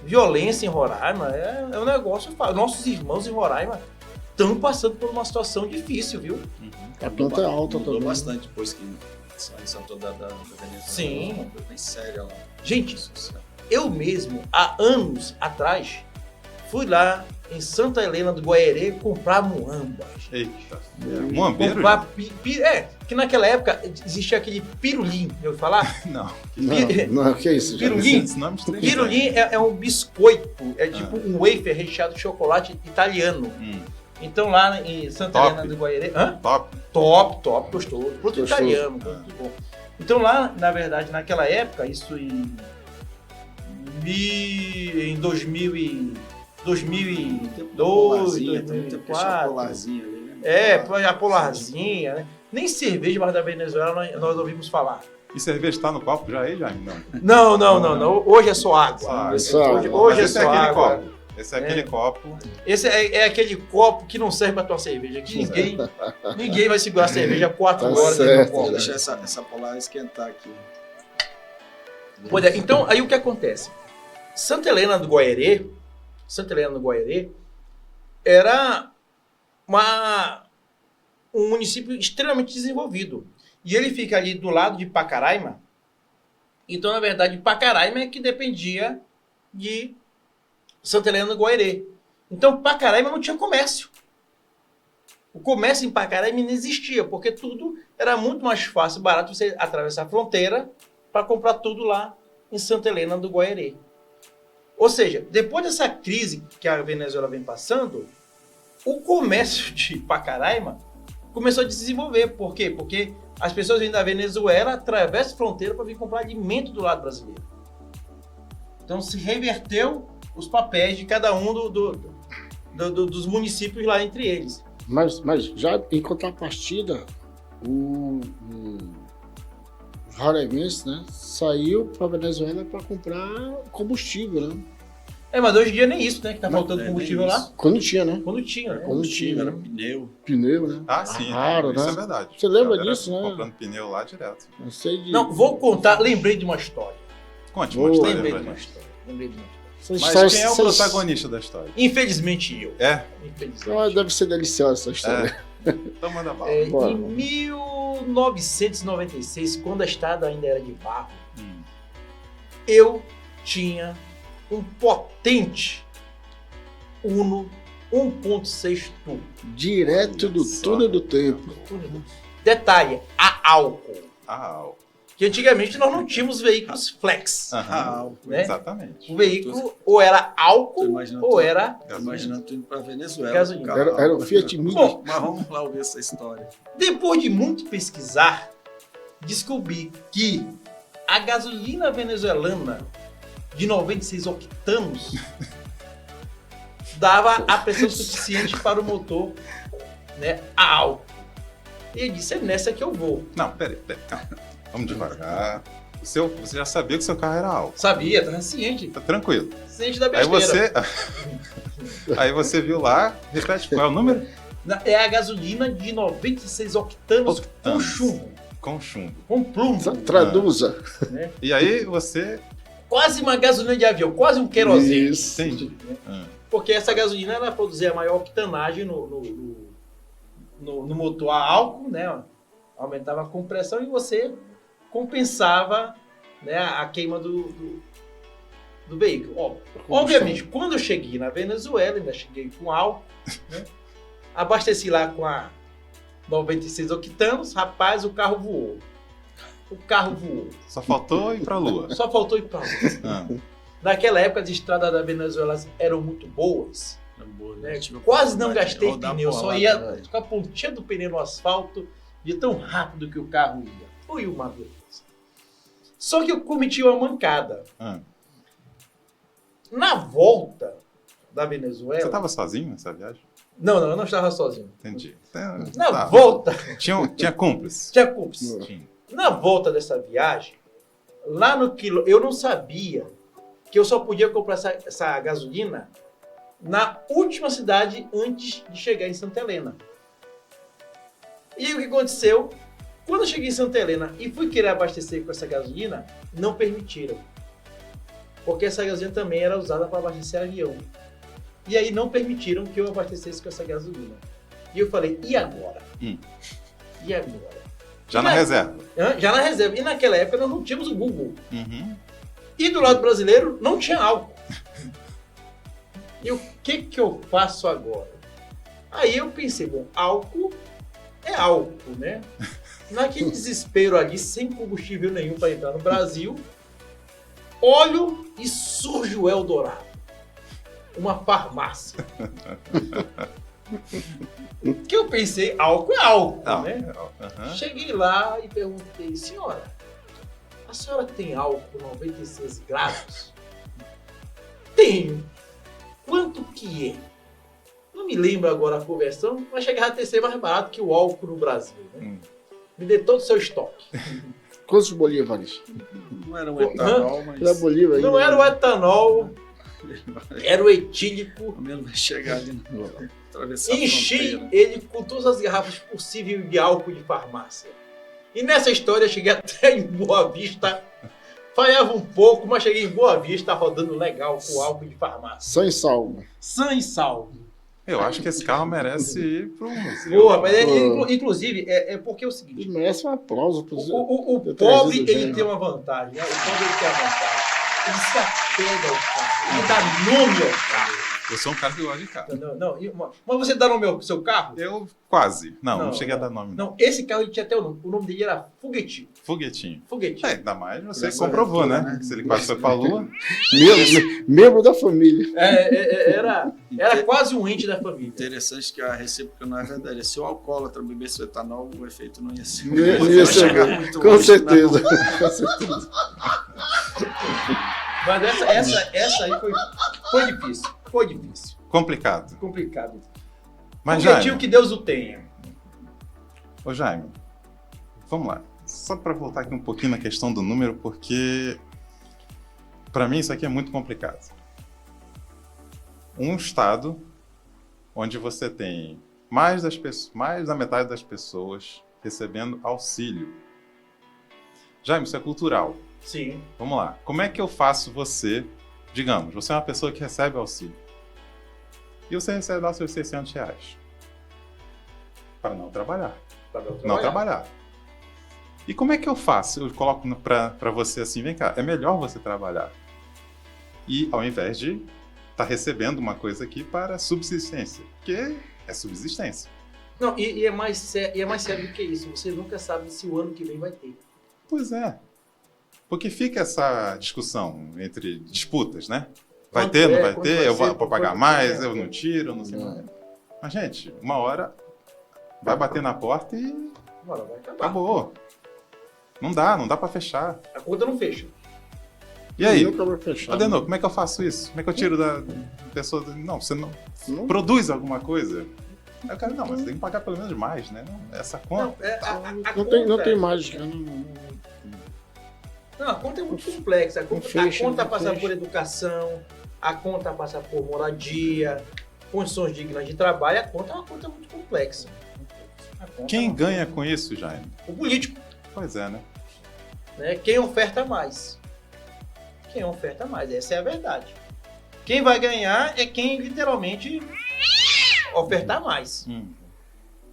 [SPEAKER 2] Violência em Roraima é um negócio. Nossos irmãos em Roraima estão passando por uma situação difícil, viu?
[SPEAKER 3] A planta é alta
[SPEAKER 4] mudou
[SPEAKER 3] também.
[SPEAKER 4] bastante depois que saiu toda da Venezuela.
[SPEAKER 2] Sim.
[SPEAKER 4] Uma coisa bem séria lá.
[SPEAKER 2] Gente, eu mesmo, há anos atrás, fui lá em Santa Helena do Guaerê comprar muambas.
[SPEAKER 5] Eita. Muambeiro?
[SPEAKER 2] Comprar que naquela época existia aquele pirulim, já ouviu falar?
[SPEAKER 5] Não.
[SPEAKER 3] Não, que é isso?
[SPEAKER 2] Pirulim?
[SPEAKER 5] Esses nomes estranhos.
[SPEAKER 2] Pirulim é um biscoito, é tipo um wafer recheado de chocolate italiano. Então lá em Santa
[SPEAKER 5] Top.
[SPEAKER 2] Helena do Guaerê... Hã?
[SPEAKER 5] Top.
[SPEAKER 2] Top, gostoso. Produto
[SPEAKER 3] Gostoso.
[SPEAKER 2] italiano, muito bom. Então lá, na verdade, naquela época, isso em 2002,
[SPEAKER 4] Também tem
[SPEAKER 2] 2004...
[SPEAKER 4] polarzinha ali, né?
[SPEAKER 2] A polarzinha, né? Nem cerveja mais da Venezuela nós ouvimos falar.
[SPEAKER 5] E cerveja está no copo já aí, Jaime? Não.
[SPEAKER 2] Não. Hoje é só água.
[SPEAKER 5] Só água.
[SPEAKER 2] Hoje é
[SPEAKER 5] Mas esse
[SPEAKER 2] só
[SPEAKER 5] aquele
[SPEAKER 2] água.
[SPEAKER 5] copo. Esse é aquele copo.
[SPEAKER 2] Esse é aquele copo que não serve para tua cerveja. Que ninguém vai segurar a cerveja 4
[SPEAKER 3] Tá
[SPEAKER 2] horas dentro do
[SPEAKER 3] certo.
[SPEAKER 2] copo.
[SPEAKER 4] Vou deixar essa polar esquentar aqui.
[SPEAKER 2] Pois é, então, aí o que acontece? Santa Helena do Guaerê era um município extremamente desenvolvido. E ele fica ali do lado de Pacaraima. Então, na verdade, Pacaraima é que dependia de Santa Helena do Guaerê. Então, Pacaraima não tinha comércio. O comércio em Pacaraima não existia, porque tudo era muito mais fácil e barato você atravessar a fronteira para comprar tudo lá em Santa Helena do Guaerê. Ou seja, depois dessa crise que a Venezuela vem passando, o comércio de Pacaraima começou a desenvolver. Por quê? Porque as pessoas vêm da Venezuela, atravessam a fronteira para vir comprar alimento do lado brasileiro. Então se reverteu os papéis de cada um dos municípios lá entre eles.
[SPEAKER 3] Mas já em contrapartida, o roraimense, né, saiu para Venezuela para comprar combustível, né?
[SPEAKER 2] Mas hoje em dia nem isso, né? Que tá faltando
[SPEAKER 4] nem
[SPEAKER 2] combustível
[SPEAKER 4] isso.
[SPEAKER 2] lá.
[SPEAKER 3] Quando tinha, né?
[SPEAKER 2] Quando tinha, né?
[SPEAKER 3] Quando tinha,
[SPEAKER 4] Era
[SPEAKER 3] né?
[SPEAKER 4] pneu.
[SPEAKER 3] Né?
[SPEAKER 5] Ah, sim.
[SPEAKER 3] Raro,
[SPEAKER 5] isso
[SPEAKER 3] né?
[SPEAKER 5] é verdade.
[SPEAKER 3] Você lembra
[SPEAKER 5] Galera
[SPEAKER 3] disso, né?
[SPEAKER 5] comprando pneu lá direto.
[SPEAKER 3] Não sei de...
[SPEAKER 2] Não, vou contar. Lembrei de uma história.
[SPEAKER 5] Conte uma
[SPEAKER 3] Boa.
[SPEAKER 5] história
[SPEAKER 2] Lembrei
[SPEAKER 5] pra
[SPEAKER 2] de uma
[SPEAKER 5] gente.
[SPEAKER 2] história.
[SPEAKER 3] Essas
[SPEAKER 5] Mas
[SPEAKER 3] histórias-
[SPEAKER 5] quem é o
[SPEAKER 3] essas-
[SPEAKER 5] protagonista da história?
[SPEAKER 2] Infelizmente eu.
[SPEAKER 5] É?
[SPEAKER 2] Infelizmente.
[SPEAKER 3] Ah, deve ser deliciosa essa história.
[SPEAKER 5] Então manda bala.
[SPEAKER 3] Bora.
[SPEAKER 2] Em 1996, quando a estrada ainda era de barro, eu tinha um potente Uno 1.6 turbo.
[SPEAKER 3] Direto do
[SPEAKER 5] Só.
[SPEAKER 3] túnel do tempo.
[SPEAKER 2] Detalhe, a álcool.
[SPEAKER 5] Ah,
[SPEAKER 2] Que antigamente nós não tínhamos veículos flex.
[SPEAKER 5] aham.
[SPEAKER 2] né?
[SPEAKER 5] Exatamente.
[SPEAKER 2] O veículo ou era
[SPEAKER 4] Tô
[SPEAKER 2] álcool
[SPEAKER 4] imaginando
[SPEAKER 2] ou
[SPEAKER 4] tudo.
[SPEAKER 2] era
[SPEAKER 4] Tô imaginando tu indo pra Venezuela.
[SPEAKER 2] Gasolina.
[SPEAKER 4] com carro.
[SPEAKER 3] Era o Fiat Mini.
[SPEAKER 2] Bom,
[SPEAKER 4] Mas vamos lá ouvir essa história.
[SPEAKER 2] depois de muito pesquisar, descobri que a gasolina venezuelana de 96 octanos dava a pressão suficiente para o motor, né, a álcool. E eu disse, é nessa que eu vou.
[SPEAKER 5] Não, peraí, calma. Vamos devagar. Você já sabia que seu carro era alto.
[SPEAKER 2] Sabia, estava ciente.
[SPEAKER 5] Tá tranquilo.
[SPEAKER 2] Ciente da
[SPEAKER 5] Aí
[SPEAKER 2] besteira.
[SPEAKER 5] Aí você viu lá, repete qual é o número?
[SPEAKER 2] É a gasolina de 96 octanos com
[SPEAKER 5] Octanos.
[SPEAKER 2] chumbo,
[SPEAKER 5] Com chumbo.
[SPEAKER 2] com plumo.
[SPEAKER 3] Traduza.
[SPEAKER 5] E aí você.
[SPEAKER 2] Quase uma gasolina de avião, quase um querosene.
[SPEAKER 3] Isso.
[SPEAKER 5] Entendi.
[SPEAKER 2] Porque essa gasolina ela produzia a maior octanagem no motor a álcool, né? Aumentava a compressão e você compensava, né, a queima do veículo. Ó, obviamente, quando eu cheguei na Venezuela, ainda cheguei com álcool, né? Abasteci lá com a 96 octanos, rapaz, o carro voou.
[SPEAKER 5] Só faltou ir pra lua.
[SPEAKER 2] Só faltou ir para lá.
[SPEAKER 5] Ah,
[SPEAKER 2] Naquela época as estradas da Venezuela eram muito boas. Né?
[SPEAKER 4] Tipo,
[SPEAKER 2] Quase não gastei
[SPEAKER 4] rodar
[SPEAKER 2] pneu,
[SPEAKER 4] por
[SPEAKER 2] só
[SPEAKER 4] lá,
[SPEAKER 2] ia
[SPEAKER 4] né?
[SPEAKER 2] com a pontinha do pneu no asfalto de tão rápido que o carro ia. Foi uma beleza. Só que eu cometi uma mancada.
[SPEAKER 5] ah.
[SPEAKER 2] Na volta da
[SPEAKER 5] Você
[SPEAKER 2] Venezuela,
[SPEAKER 5] tava sozinho nessa viagem?
[SPEAKER 2] Não, eu não estava sozinho.
[SPEAKER 5] Entendi.
[SPEAKER 2] Na
[SPEAKER 5] Tá.
[SPEAKER 2] volta,
[SPEAKER 5] Tinha cúmplice.
[SPEAKER 2] tinha cúmplice.
[SPEAKER 5] Tinha.
[SPEAKER 2] Na volta dessa viagem, lá no quilômetro, eu não sabia que eu só podia comprar essa gasolina na última cidade antes de chegar em Santa Helena. E o que aconteceu? Quando eu cheguei em Santa Helena e fui querer abastecer com essa gasolina, não permitiram. Porque essa gasolina também era usada para abastecer avião. E aí não permitiram que eu abastecesse com essa gasolina. E eu falei, e agora? E agora?
[SPEAKER 5] Já na reserva.
[SPEAKER 2] Já na reserva. E naquela época nós não tínhamos o Google.
[SPEAKER 5] Uhum.
[SPEAKER 2] E do lado brasileiro não tinha álcool. E o que eu faço agora? Aí eu pensei, bom, álcool é álcool, né? Naquele desespero ali, sem combustível nenhum para entrar no Brasil, olho e surge o Eldorado. Uma farmácia. Que eu pensei, álcool é álcool, né?
[SPEAKER 5] Uhum.
[SPEAKER 2] Cheguei lá e perguntei, senhora, a senhora tem álcool 96 graus? Tenho. Quanto que é? Não me lembro agora a conversão, mas chegava a ser mais barato que o álcool no Brasil, né? Me dê todo o seu estoque.
[SPEAKER 3] Quantos bolívares?
[SPEAKER 4] Não era um etanol, mas...
[SPEAKER 3] Era bolívar
[SPEAKER 2] Não era o etanol, era o etílico.
[SPEAKER 4] Pelo menos vai chegar ali no... atravessar a
[SPEAKER 2] Enchi
[SPEAKER 4] fronteira.
[SPEAKER 2] ele com todas as garrafas possíveis de álcool de farmácia. E nessa história eu cheguei até em Boa Vista. Falhava um pouco, mas cheguei em Boa Vista rodando legal com álcool de farmácia.
[SPEAKER 3] Sã e salvo.
[SPEAKER 2] Sã e salvo.
[SPEAKER 5] Eu acho que esse carro merece ir para um museu.
[SPEAKER 2] Boa, mas inclusive é porque é o seguinte.
[SPEAKER 3] Ele merece um aplauso.
[SPEAKER 2] O
[SPEAKER 3] ter
[SPEAKER 2] pobre,
[SPEAKER 3] trazido o
[SPEAKER 2] ele
[SPEAKER 3] gênio.
[SPEAKER 2] tem uma vantagem, né? O pobre, ele tem uma vantagem. Ele se apega ao carro, ele dá nome ao carro.
[SPEAKER 5] Eu sou um cara que gosta de carro.
[SPEAKER 2] Mas você dá nome ao seu carro?
[SPEAKER 5] Eu quase. Não cheguei a dar nome.
[SPEAKER 2] Não, esse carro ele tinha até o nome. O nome dele era Foguetinho.
[SPEAKER 5] Foguetinho.
[SPEAKER 2] Foguetinho.
[SPEAKER 5] Ainda mais você
[SPEAKER 4] Essa
[SPEAKER 5] comprovou,
[SPEAKER 4] aventura,
[SPEAKER 5] né?
[SPEAKER 4] né?
[SPEAKER 5] Que se ele quase foi pra Lua.
[SPEAKER 3] Membro da família.
[SPEAKER 2] Era quase um ente da família.
[SPEAKER 4] Interessante que a recíproca não é verdadeira. Se o alcoólatra bebesse o etanol, o efeito não ia ser.
[SPEAKER 3] Não ia ser
[SPEAKER 4] chegar
[SPEAKER 3] bom.
[SPEAKER 4] muito
[SPEAKER 3] Com
[SPEAKER 4] longe,
[SPEAKER 3] certeza.
[SPEAKER 4] não.
[SPEAKER 3] Com certeza.
[SPEAKER 2] Mas essa aí foi difícil. Foi difícil.
[SPEAKER 5] Complicado.
[SPEAKER 2] Complicado.
[SPEAKER 5] Mas,
[SPEAKER 2] Foguetinho
[SPEAKER 5] Jaime,
[SPEAKER 2] que Deus o tenha.
[SPEAKER 5] ô Jaime, vamos lá. Só para voltar aqui um pouquinho na questão do número, porque para mim isso aqui é muito complicado. Um estado onde você tem mais da metade das pessoas recebendo auxílio. Jaime, isso é cultural.
[SPEAKER 2] Sim.
[SPEAKER 5] Vamos lá. Como é que eu faço você, digamos, você é uma pessoa que recebe auxílio e você recebe lá seus R$600 para não trabalhar. Não trabalhar. E como é que eu faço? Eu coloco para você assim, vem cá, é melhor você trabalhar. E ao invés de estar recebendo uma coisa aqui para subsistência, porque é subsistência.
[SPEAKER 2] Não, e é mais sério do que isso. Você nunca sabe se o ano que vem vai ter.
[SPEAKER 5] Pois é. Porque fica essa discussão entre disputas, né? Vai
[SPEAKER 2] Quanto
[SPEAKER 5] ter, não
[SPEAKER 2] é,
[SPEAKER 5] vai
[SPEAKER 2] quanto
[SPEAKER 5] ter,
[SPEAKER 2] vai
[SPEAKER 5] eu
[SPEAKER 2] ser,
[SPEAKER 5] vou pagar
[SPEAKER 2] quanto
[SPEAKER 5] mais,
[SPEAKER 2] é.
[SPEAKER 5] eu não tiro, não sei mais. Mas, gente, uma hora vai bater na porta e
[SPEAKER 2] Agora vai acabar.
[SPEAKER 5] acabou. Não dá pra fechar.
[SPEAKER 2] A conta não fecha.
[SPEAKER 5] E aí?
[SPEAKER 3] Nunca vai fechar.
[SPEAKER 5] Adenor, como é que eu faço isso? Como é que eu tiro da pessoa? Não, você não
[SPEAKER 3] Não?
[SPEAKER 5] produz alguma coisa? Aí o cara, não, mas você tem que pagar pelo menos mais, né? Não, essa conta.
[SPEAKER 3] Não tem mágica.
[SPEAKER 2] Não, a conta é muito complexa. A conta
[SPEAKER 3] Não
[SPEAKER 2] passa
[SPEAKER 3] fecha.
[SPEAKER 2] por educação, a conta passa por moradia, condições dignas de trabalho. A conta é uma conta muito complexa. A conta
[SPEAKER 5] Quem
[SPEAKER 2] é uma-
[SPEAKER 5] ganha com isso, Jaime?
[SPEAKER 2] O político,
[SPEAKER 5] Pois é, né?
[SPEAKER 2] né? Quem oferta mais. Quem oferta mais, essa é a verdade. Quem vai ganhar é quem literalmente ofertar mais.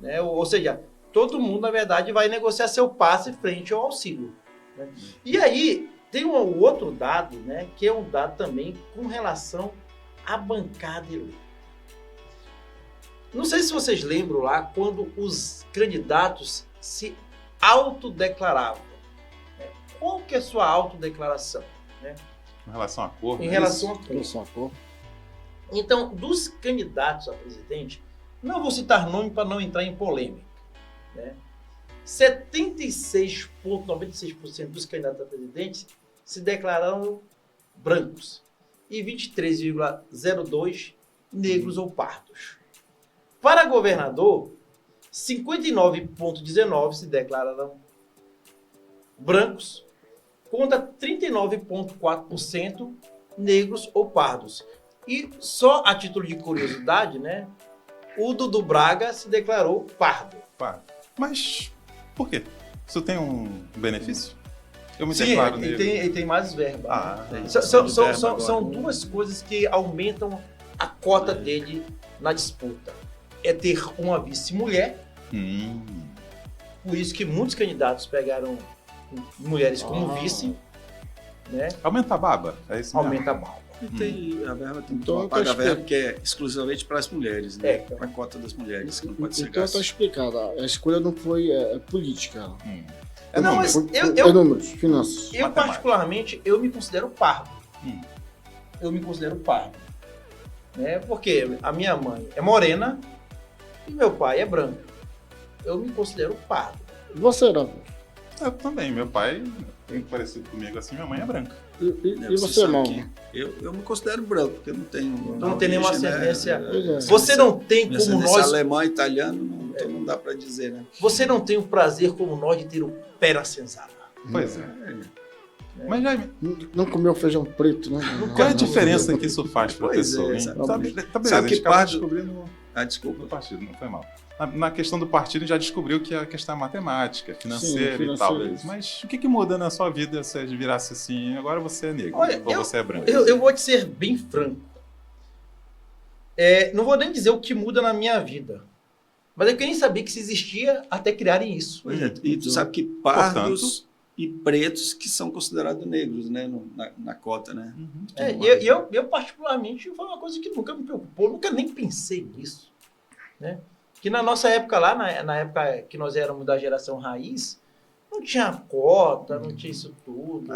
[SPEAKER 2] Né? Ou seja, todo mundo, na verdade, vai negociar seu passe frente ao auxílio. Né? E aí, tem um outro dado, né, que é um dado também com relação à bancada eleita. Não sei se vocês lembram lá, quando os candidatos se autodeclaravam. Né? Qual que é a sua autodeclaração? Né?
[SPEAKER 5] Em relação à cor.
[SPEAKER 2] Em
[SPEAKER 5] não é
[SPEAKER 2] relação
[SPEAKER 5] isso?
[SPEAKER 2] a
[SPEAKER 3] Pelo sacou.
[SPEAKER 2] Então, dos candidatos a presidente, não vou citar nome para não entrar em polêmica, né? 76,96% dos candidatos a presidente se declararam brancos e 23,02% negros ou pardos. Para governador, 59,19% se declararam brancos, contra 39,4% negros ou pardos. E só a título de curiosidade, né, o Dudu Braga se declarou pardo.
[SPEAKER 5] Pá. Mas por quê? Isso tem um benefício? Eu me
[SPEAKER 2] Sim,
[SPEAKER 5] declaro
[SPEAKER 2] ele
[SPEAKER 5] negro.
[SPEAKER 2] tem mais verba.
[SPEAKER 5] Ah,
[SPEAKER 4] Tem.
[SPEAKER 2] São duas coisas que aumentam a cota dele na disputa. É ter uma vice-mulher, por isso que muitos candidatos pegaram mulheres como vice, né?
[SPEAKER 5] Aumenta a baba, é isso mesmo.
[SPEAKER 2] Aumenta a barba.
[SPEAKER 4] E tem a verba, tem
[SPEAKER 3] Então,
[SPEAKER 4] uma
[SPEAKER 3] tá
[SPEAKER 4] paga a verba
[SPEAKER 3] explicado.
[SPEAKER 4] que é exclusivamente para as mulheres, né?
[SPEAKER 2] É.
[SPEAKER 4] Para a cota das mulheres, que não pode ser
[SPEAKER 3] Então
[SPEAKER 4] gasto.
[SPEAKER 3] tá explicado. A escolha não foi política.
[SPEAKER 5] É
[SPEAKER 2] Não,
[SPEAKER 5] número.
[SPEAKER 2] mas
[SPEAKER 3] É números, finanças.
[SPEAKER 2] eu
[SPEAKER 5] Matemática.
[SPEAKER 2] particularmente, eu me considero pardo.
[SPEAKER 5] Hum.
[SPEAKER 2] Eu me considero pardo. Né? Porque a minha mãe é morena e meu pai é branco. Eu me considero pardo.
[SPEAKER 3] Você era.
[SPEAKER 5] Eu também. Meu pai tem parecido comigo assim, minha mãe é branca.
[SPEAKER 3] E você
[SPEAKER 4] sabe
[SPEAKER 3] não?
[SPEAKER 4] que eu me considero branco, porque eu não tenho...
[SPEAKER 2] Não tem nenhuma
[SPEAKER 4] origem, né?
[SPEAKER 2] ascendência.
[SPEAKER 3] Pois é.
[SPEAKER 2] Você não tem
[SPEAKER 4] Minha
[SPEAKER 2] como
[SPEAKER 4] ascendência
[SPEAKER 2] nós.
[SPEAKER 4] alemã, italiano, então não dá para dizer, né?
[SPEAKER 2] Você não tem o prazer como nós de ter o pé na senzala.
[SPEAKER 5] Pois é. Mas Jaime,
[SPEAKER 3] Não comeu feijão preto, né?
[SPEAKER 5] qual é a diferença que isso faz para a
[SPEAKER 4] Pois
[SPEAKER 5] pessoa,
[SPEAKER 4] é,
[SPEAKER 5] hein?
[SPEAKER 4] exatamente.
[SPEAKER 5] Tá beleza,
[SPEAKER 4] Sabe
[SPEAKER 5] a
[SPEAKER 4] que
[SPEAKER 5] gente acabou
[SPEAKER 4] pardo-
[SPEAKER 5] descobrindo
[SPEAKER 4] Ah, desculpa.
[SPEAKER 5] do partido, não foi mal. Na questão do partido, já descobriu que a questão é matemática, financeira
[SPEAKER 3] Sim,
[SPEAKER 5] e tal.
[SPEAKER 3] financeira.
[SPEAKER 5] Mas o que muda na sua vida se virasse assim, agora você é negro,
[SPEAKER 2] Olha,
[SPEAKER 5] ou você é branco?
[SPEAKER 2] Eu vou te ser bem franco. Não vou nem dizer o que muda na minha vida. Mas eu nem sabia que isso existia até criarem isso.
[SPEAKER 4] Pois é, e tu sabe que pardos e pretos que são considerados negros, né? Na cota, né?
[SPEAKER 2] Eu particularmente, foi uma coisa que nunca me preocupou, nunca nem pensei nisso. Né? Que na nossa época lá, na época que nós éramos da geração raiz, não tinha cota, não tinha isso tudo.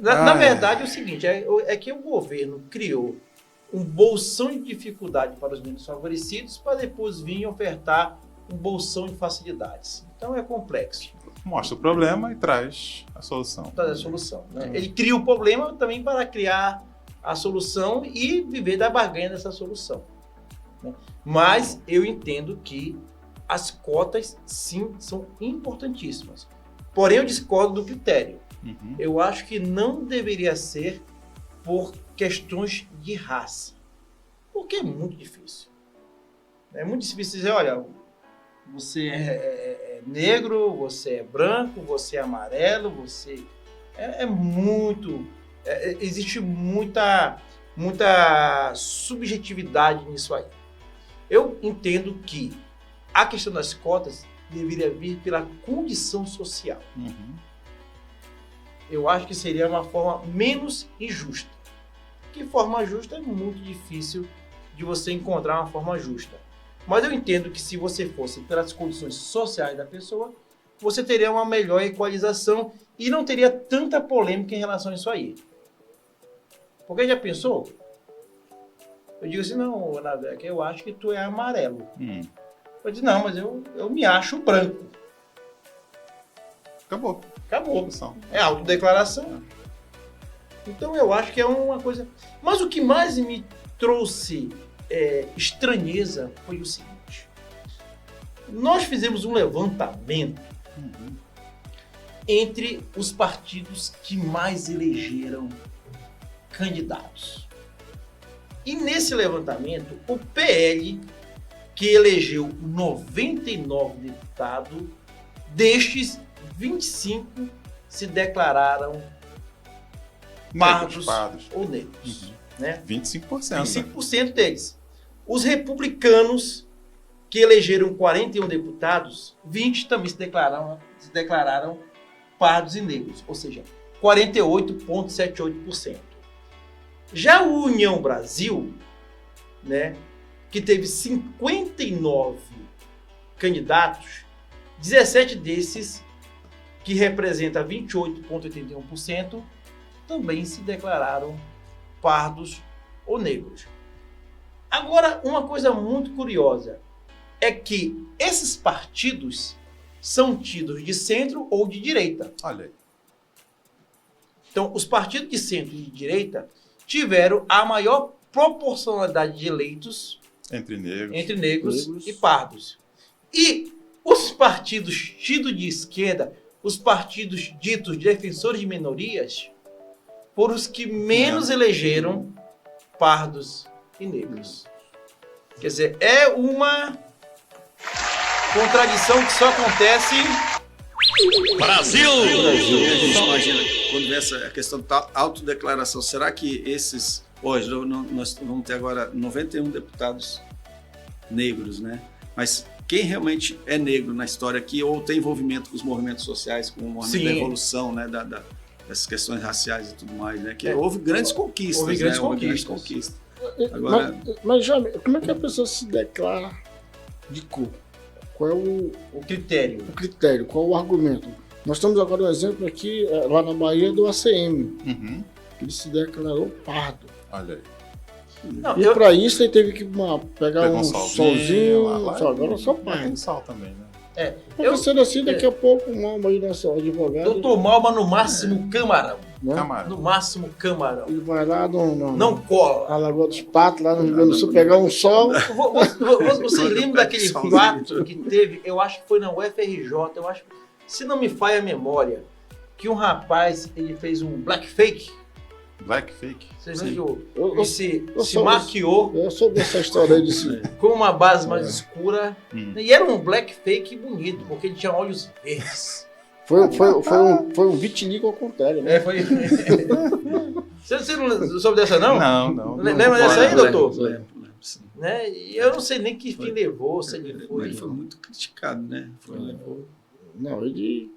[SPEAKER 2] Na verdade, é o seguinte, é que o governo criou um bolsão de dificuldade para os menos favorecidos para depois vir ofertar um bolsão de facilidades. Então é complexo.
[SPEAKER 5] Mostra o problema e traz a solução.
[SPEAKER 2] Traz a solução. Né? Ele cria o problema também para criar a solução e viver da barganha dessa solução. Né? Mas eu entendo que as cotas, sim, são importantíssimas. Porém, eu discordo do critério. Eu acho que não deveria ser por questões de raça. Porque é muito difícil. É muito difícil dizer, olha, você é negro, você é branco, você é amarelo, você... existe muita subjetividade nisso aí. Eu entendo que a questão das cotas deveria vir pela condição social. Eu acho que seria uma forma menos injusta. Que forma justa é muito difícil de você encontrar uma forma justa. Mas eu entendo que se você fosse pelas condições sociais da pessoa, você teria uma melhor equalização e não teria tanta polêmica em relação a isso aí. Porque já pensou? Eu digo assim, não, Naveca, eu acho que tu é amarelo. Eu disse, não, mas eu me acho branco.
[SPEAKER 5] Acabou.
[SPEAKER 2] Acabou.
[SPEAKER 5] Solução.
[SPEAKER 2] É autodeclaração. Então eu acho que é uma coisa... Mas o que mais me trouxe estranheza foi o seguinte. Nós fizemos um levantamento entre os partidos que mais elegeram candidatos. E nesse levantamento, o PL, que elegeu 99 deputados, destes 25 se declararam pardos ou negros. Né?
[SPEAKER 5] 25%.
[SPEAKER 2] 25% deles. Os republicanos, que elegeram 41 deputados, 20 também se declararam pardos e negros, ou seja, 48,78%. Já o União Brasil, né, que teve 59 candidatos, 17 desses, que representa 28,81%, também se declararam pardos ou negros. Agora, uma coisa muito curiosa é que esses partidos são tidos de centro ou de direita.
[SPEAKER 5] Olha aí.
[SPEAKER 2] Então, os partidos de centro e de direita tiveram a maior proporcionalidade de eleitos
[SPEAKER 5] Entre negros.
[SPEAKER 2] entre negros
[SPEAKER 3] Negros.
[SPEAKER 2] e pardos. E os partidos tidos de esquerda, os partidos ditos defensores de minorias, foram os que menos elegeram pardos e negros. Quer dizer, é uma contradição que só acontece.
[SPEAKER 4] Brasil! A gente imagina, quando vê essa questão da autodeclaração, será que esses... Hoje, nós vamos ter agora 91 deputados negros, né? Mas quem realmente é negro na história aqui, ou tem envolvimento com os movimentos sociais, com o movimento
[SPEAKER 2] Sim.
[SPEAKER 4] da evolução, né? Dessas questões raciais e tudo mais, né? Que houve grandes conquistas,
[SPEAKER 2] Houve
[SPEAKER 4] né?
[SPEAKER 2] grandes
[SPEAKER 4] Houve grandes
[SPEAKER 2] conquistas.
[SPEAKER 4] conquistas. Agora-
[SPEAKER 3] Mas já, como é que a pessoa se declara de cor? Qual é
[SPEAKER 2] O critério.
[SPEAKER 3] o critério? Qual é o argumento? Nós temos agora um exemplo aqui, lá na Bahia, do ACM,
[SPEAKER 5] Uhum.
[SPEAKER 3] que ele se declarou pardo.
[SPEAKER 5] Olha aí.
[SPEAKER 2] Não,
[SPEAKER 3] E para isso ele teve que pegar
[SPEAKER 5] Pegou
[SPEAKER 3] um
[SPEAKER 5] solzinho,
[SPEAKER 3] solzinho,
[SPEAKER 5] lá,
[SPEAKER 3] só agora só
[SPEAKER 5] Mas
[SPEAKER 3] pardo.
[SPEAKER 5] tem sol também, né?
[SPEAKER 3] Porque sendo assim, daqui a pouco, uma aí nosso advogado,
[SPEAKER 2] Doutor Malma, no máximo, camarão.
[SPEAKER 3] né?
[SPEAKER 5] Camarão.
[SPEAKER 2] No máximo, camarão.
[SPEAKER 3] Ele vai lá
[SPEAKER 2] Não cola.
[SPEAKER 3] na Lagoa dos Patos, lá no Rio Grande do Sul, pegar um sol.
[SPEAKER 2] Você lembra daquele fato que teve, eu acho que foi na UFRJ, eu acho, se não me falha a memória, que um rapaz, ele fez um blackfake,
[SPEAKER 5] Black fake.
[SPEAKER 2] vocês viram que
[SPEAKER 3] Eu-
[SPEAKER 2] ele se
[SPEAKER 3] sou-
[SPEAKER 2] maquiou
[SPEAKER 3] Eu soube dessa história aí disso.
[SPEAKER 2] com uma base mais escura,
[SPEAKER 5] Hum.
[SPEAKER 2] e era um blackfake bonito, porque ele tinha olhos verdes.
[SPEAKER 3] Foi um vitiligo ao contrário, né?
[SPEAKER 2] Foi... Você não soube dessa não?
[SPEAKER 5] Não.
[SPEAKER 2] Lembra dessa aí, doutor?
[SPEAKER 4] Lembro, sim.
[SPEAKER 2] Né? E eu não sei nem que fim levou, se ele foi...
[SPEAKER 4] Ele foi muito criticado, né?
[SPEAKER 3] Não, ele.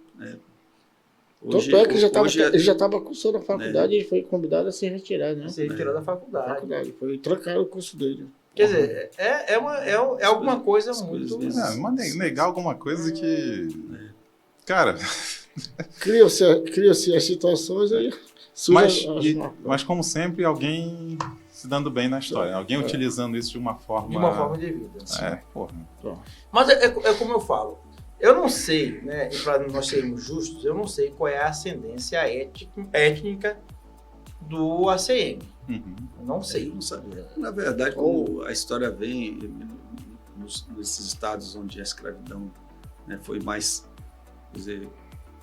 [SPEAKER 4] Hoje-
[SPEAKER 3] Tanto é que
[SPEAKER 4] hoje
[SPEAKER 3] ele já estava cursando a faculdade e foi convidado a se retirar, né?
[SPEAKER 2] Se retirou da faculdade.
[SPEAKER 3] Faculdade. Foi trancar o curso dele.
[SPEAKER 2] Quer dizer, é alguma coisa
[SPEAKER 4] as coisas
[SPEAKER 2] muito...
[SPEAKER 4] mesmo.
[SPEAKER 5] Não, mas negar alguma coisa que. Cara,
[SPEAKER 3] Criam-se as situações aí.
[SPEAKER 5] mas,
[SPEAKER 3] surge
[SPEAKER 5] mas como sempre, alguém se dando bem na história. Alguém utilizando isso de uma forma.
[SPEAKER 2] De uma forma devida.
[SPEAKER 5] É, porra.
[SPEAKER 2] Mas é como eu falo. Eu não sei, né? E para nós sermos justos, eu não sei qual é a ascendência étnica do ACM.
[SPEAKER 5] Uhum.
[SPEAKER 2] Eu não sei.
[SPEAKER 4] Não sabia. Na verdade, como a história vem nesses estados onde a escravidão, né, foi mais, quer dizer,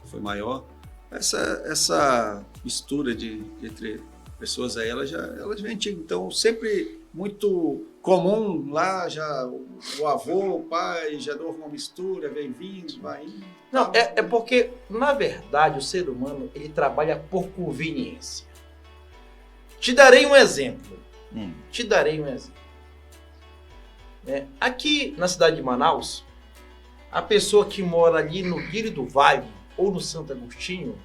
[SPEAKER 4] foi maior, essa mistura entre pessoas aí, elas vêm antigas. Então, sempre muito comum lá, já o avô, o pai, já houve uma mistura, vem vindo, vai indo.
[SPEAKER 2] Não, é porque, na verdade, o ser humano, ele trabalha por conveniência. Te darei um exemplo. Né? Aqui na cidade de Manaus, a pessoa que mora ali no Guilherme do Vale ou no Santo Agostinho,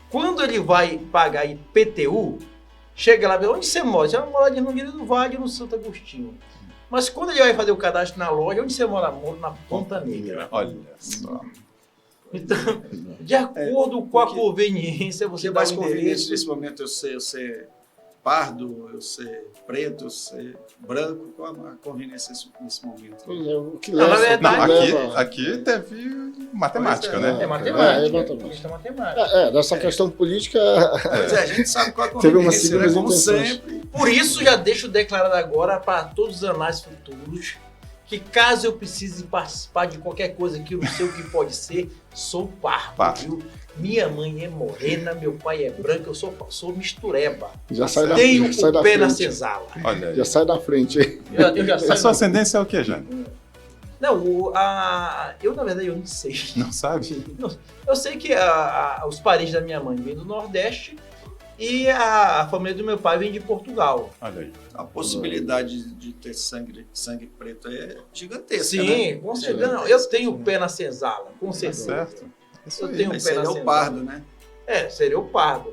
[SPEAKER 2] quando ele vai pagar IPTU, chega lá, onde você mora? Você vai morar ali no Guilherme do Vale ou no Santo Agostinho. Mas quando ele vai fazer o cadastro na loja, onde você mora? Mora na Ponta Negra.
[SPEAKER 5] Olha só.
[SPEAKER 2] Então, de acordo com a conveniência,
[SPEAKER 4] O que
[SPEAKER 2] você
[SPEAKER 4] é
[SPEAKER 2] dá
[SPEAKER 4] mais
[SPEAKER 2] o
[SPEAKER 4] conveniente
[SPEAKER 2] endereço.
[SPEAKER 4] nesse momento? Eu ser pardo, eu ser preto, eu ser branco? Qual a conveniência nesse momento?
[SPEAKER 3] Pois é, o que
[SPEAKER 2] Não, na
[SPEAKER 3] leva.
[SPEAKER 2] verdade-
[SPEAKER 5] Não, aqui teve matemática,
[SPEAKER 4] Pois é,
[SPEAKER 5] né?
[SPEAKER 2] É matemática.
[SPEAKER 3] exatamente.
[SPEAKER 2] Isso é matemática.
[SPEAKER 3] Dessa questão política.
[SPEAKER 4] Pois é, a gente sabe qual a
[SPEAKER 3] Teve uma
[SPEAKER 4] conveniência, né?
[SPEAKER 3] segundas
[SPEAKER 4] Como
[SPEAKER 3] intenções.
[SPEAKER 4] sempre.
[SPEAKER 2] Por isso, já deixo declarado agora para todos os anais futuros que caso eu precise participar de qualquer coisa que eu não sei o que pode ser, sou pardo, viu? Minha mãe é morena, meu pai é branco, eu sou mistureba.
[SPEAKER 3] Já sai da,
[SPEAKER 2] Tenho
[SPEAKER 3] já sai
[SPEAKER 2] o
[SPEAKER 3] da
[SPEAKER 2] pé na
[SPEAKER 3] frente.
[SPEAKER 2] senzala.
[SPEAKER 5] Olha aí.
[SPEAKER 3] Já sai da frente aí.
[SPEAKER 2] Eu já
[SPEAKER 5] A
[SPEAKER 2] saio.
[SPEAKER 5] sua ascendência é o que, Jane?
[SPEAKER 2] Não, eu na verdade eu não sei.
[SPEAKER 5] Não sabe?
[SPEAKER 2] Eu sei que os parentes da minha mãe vêm do Nordeste e a família do meu pai vem de Portugal.
[SPEAKER 5] Olha aí.
[SPEAKER 4] A possibilidade de ter sangue preto é gigantesca,
[SPEAKER 2] Sim,
[SPEAKER 4] né?
[SPEAKER 2] com certeza. Não, eu tenho o pé na senzala, com
[SPEAKER 5] Tá
[SPEAKER 2] certeza.
[SPEAKER 5] certo. Isso
[SPEAKER 2] Eu
[SPEAKER 5] aí.
[SPEAKER 2] tenho
[SPEAKER 4] Mas
[SPEAKER 2] pé na
[SPEAKER 4] seria o
[SPEAKER 2] senzala.
[SPEAKER 4] pardo, né?
[SPEAKER 2] Seria o pardo.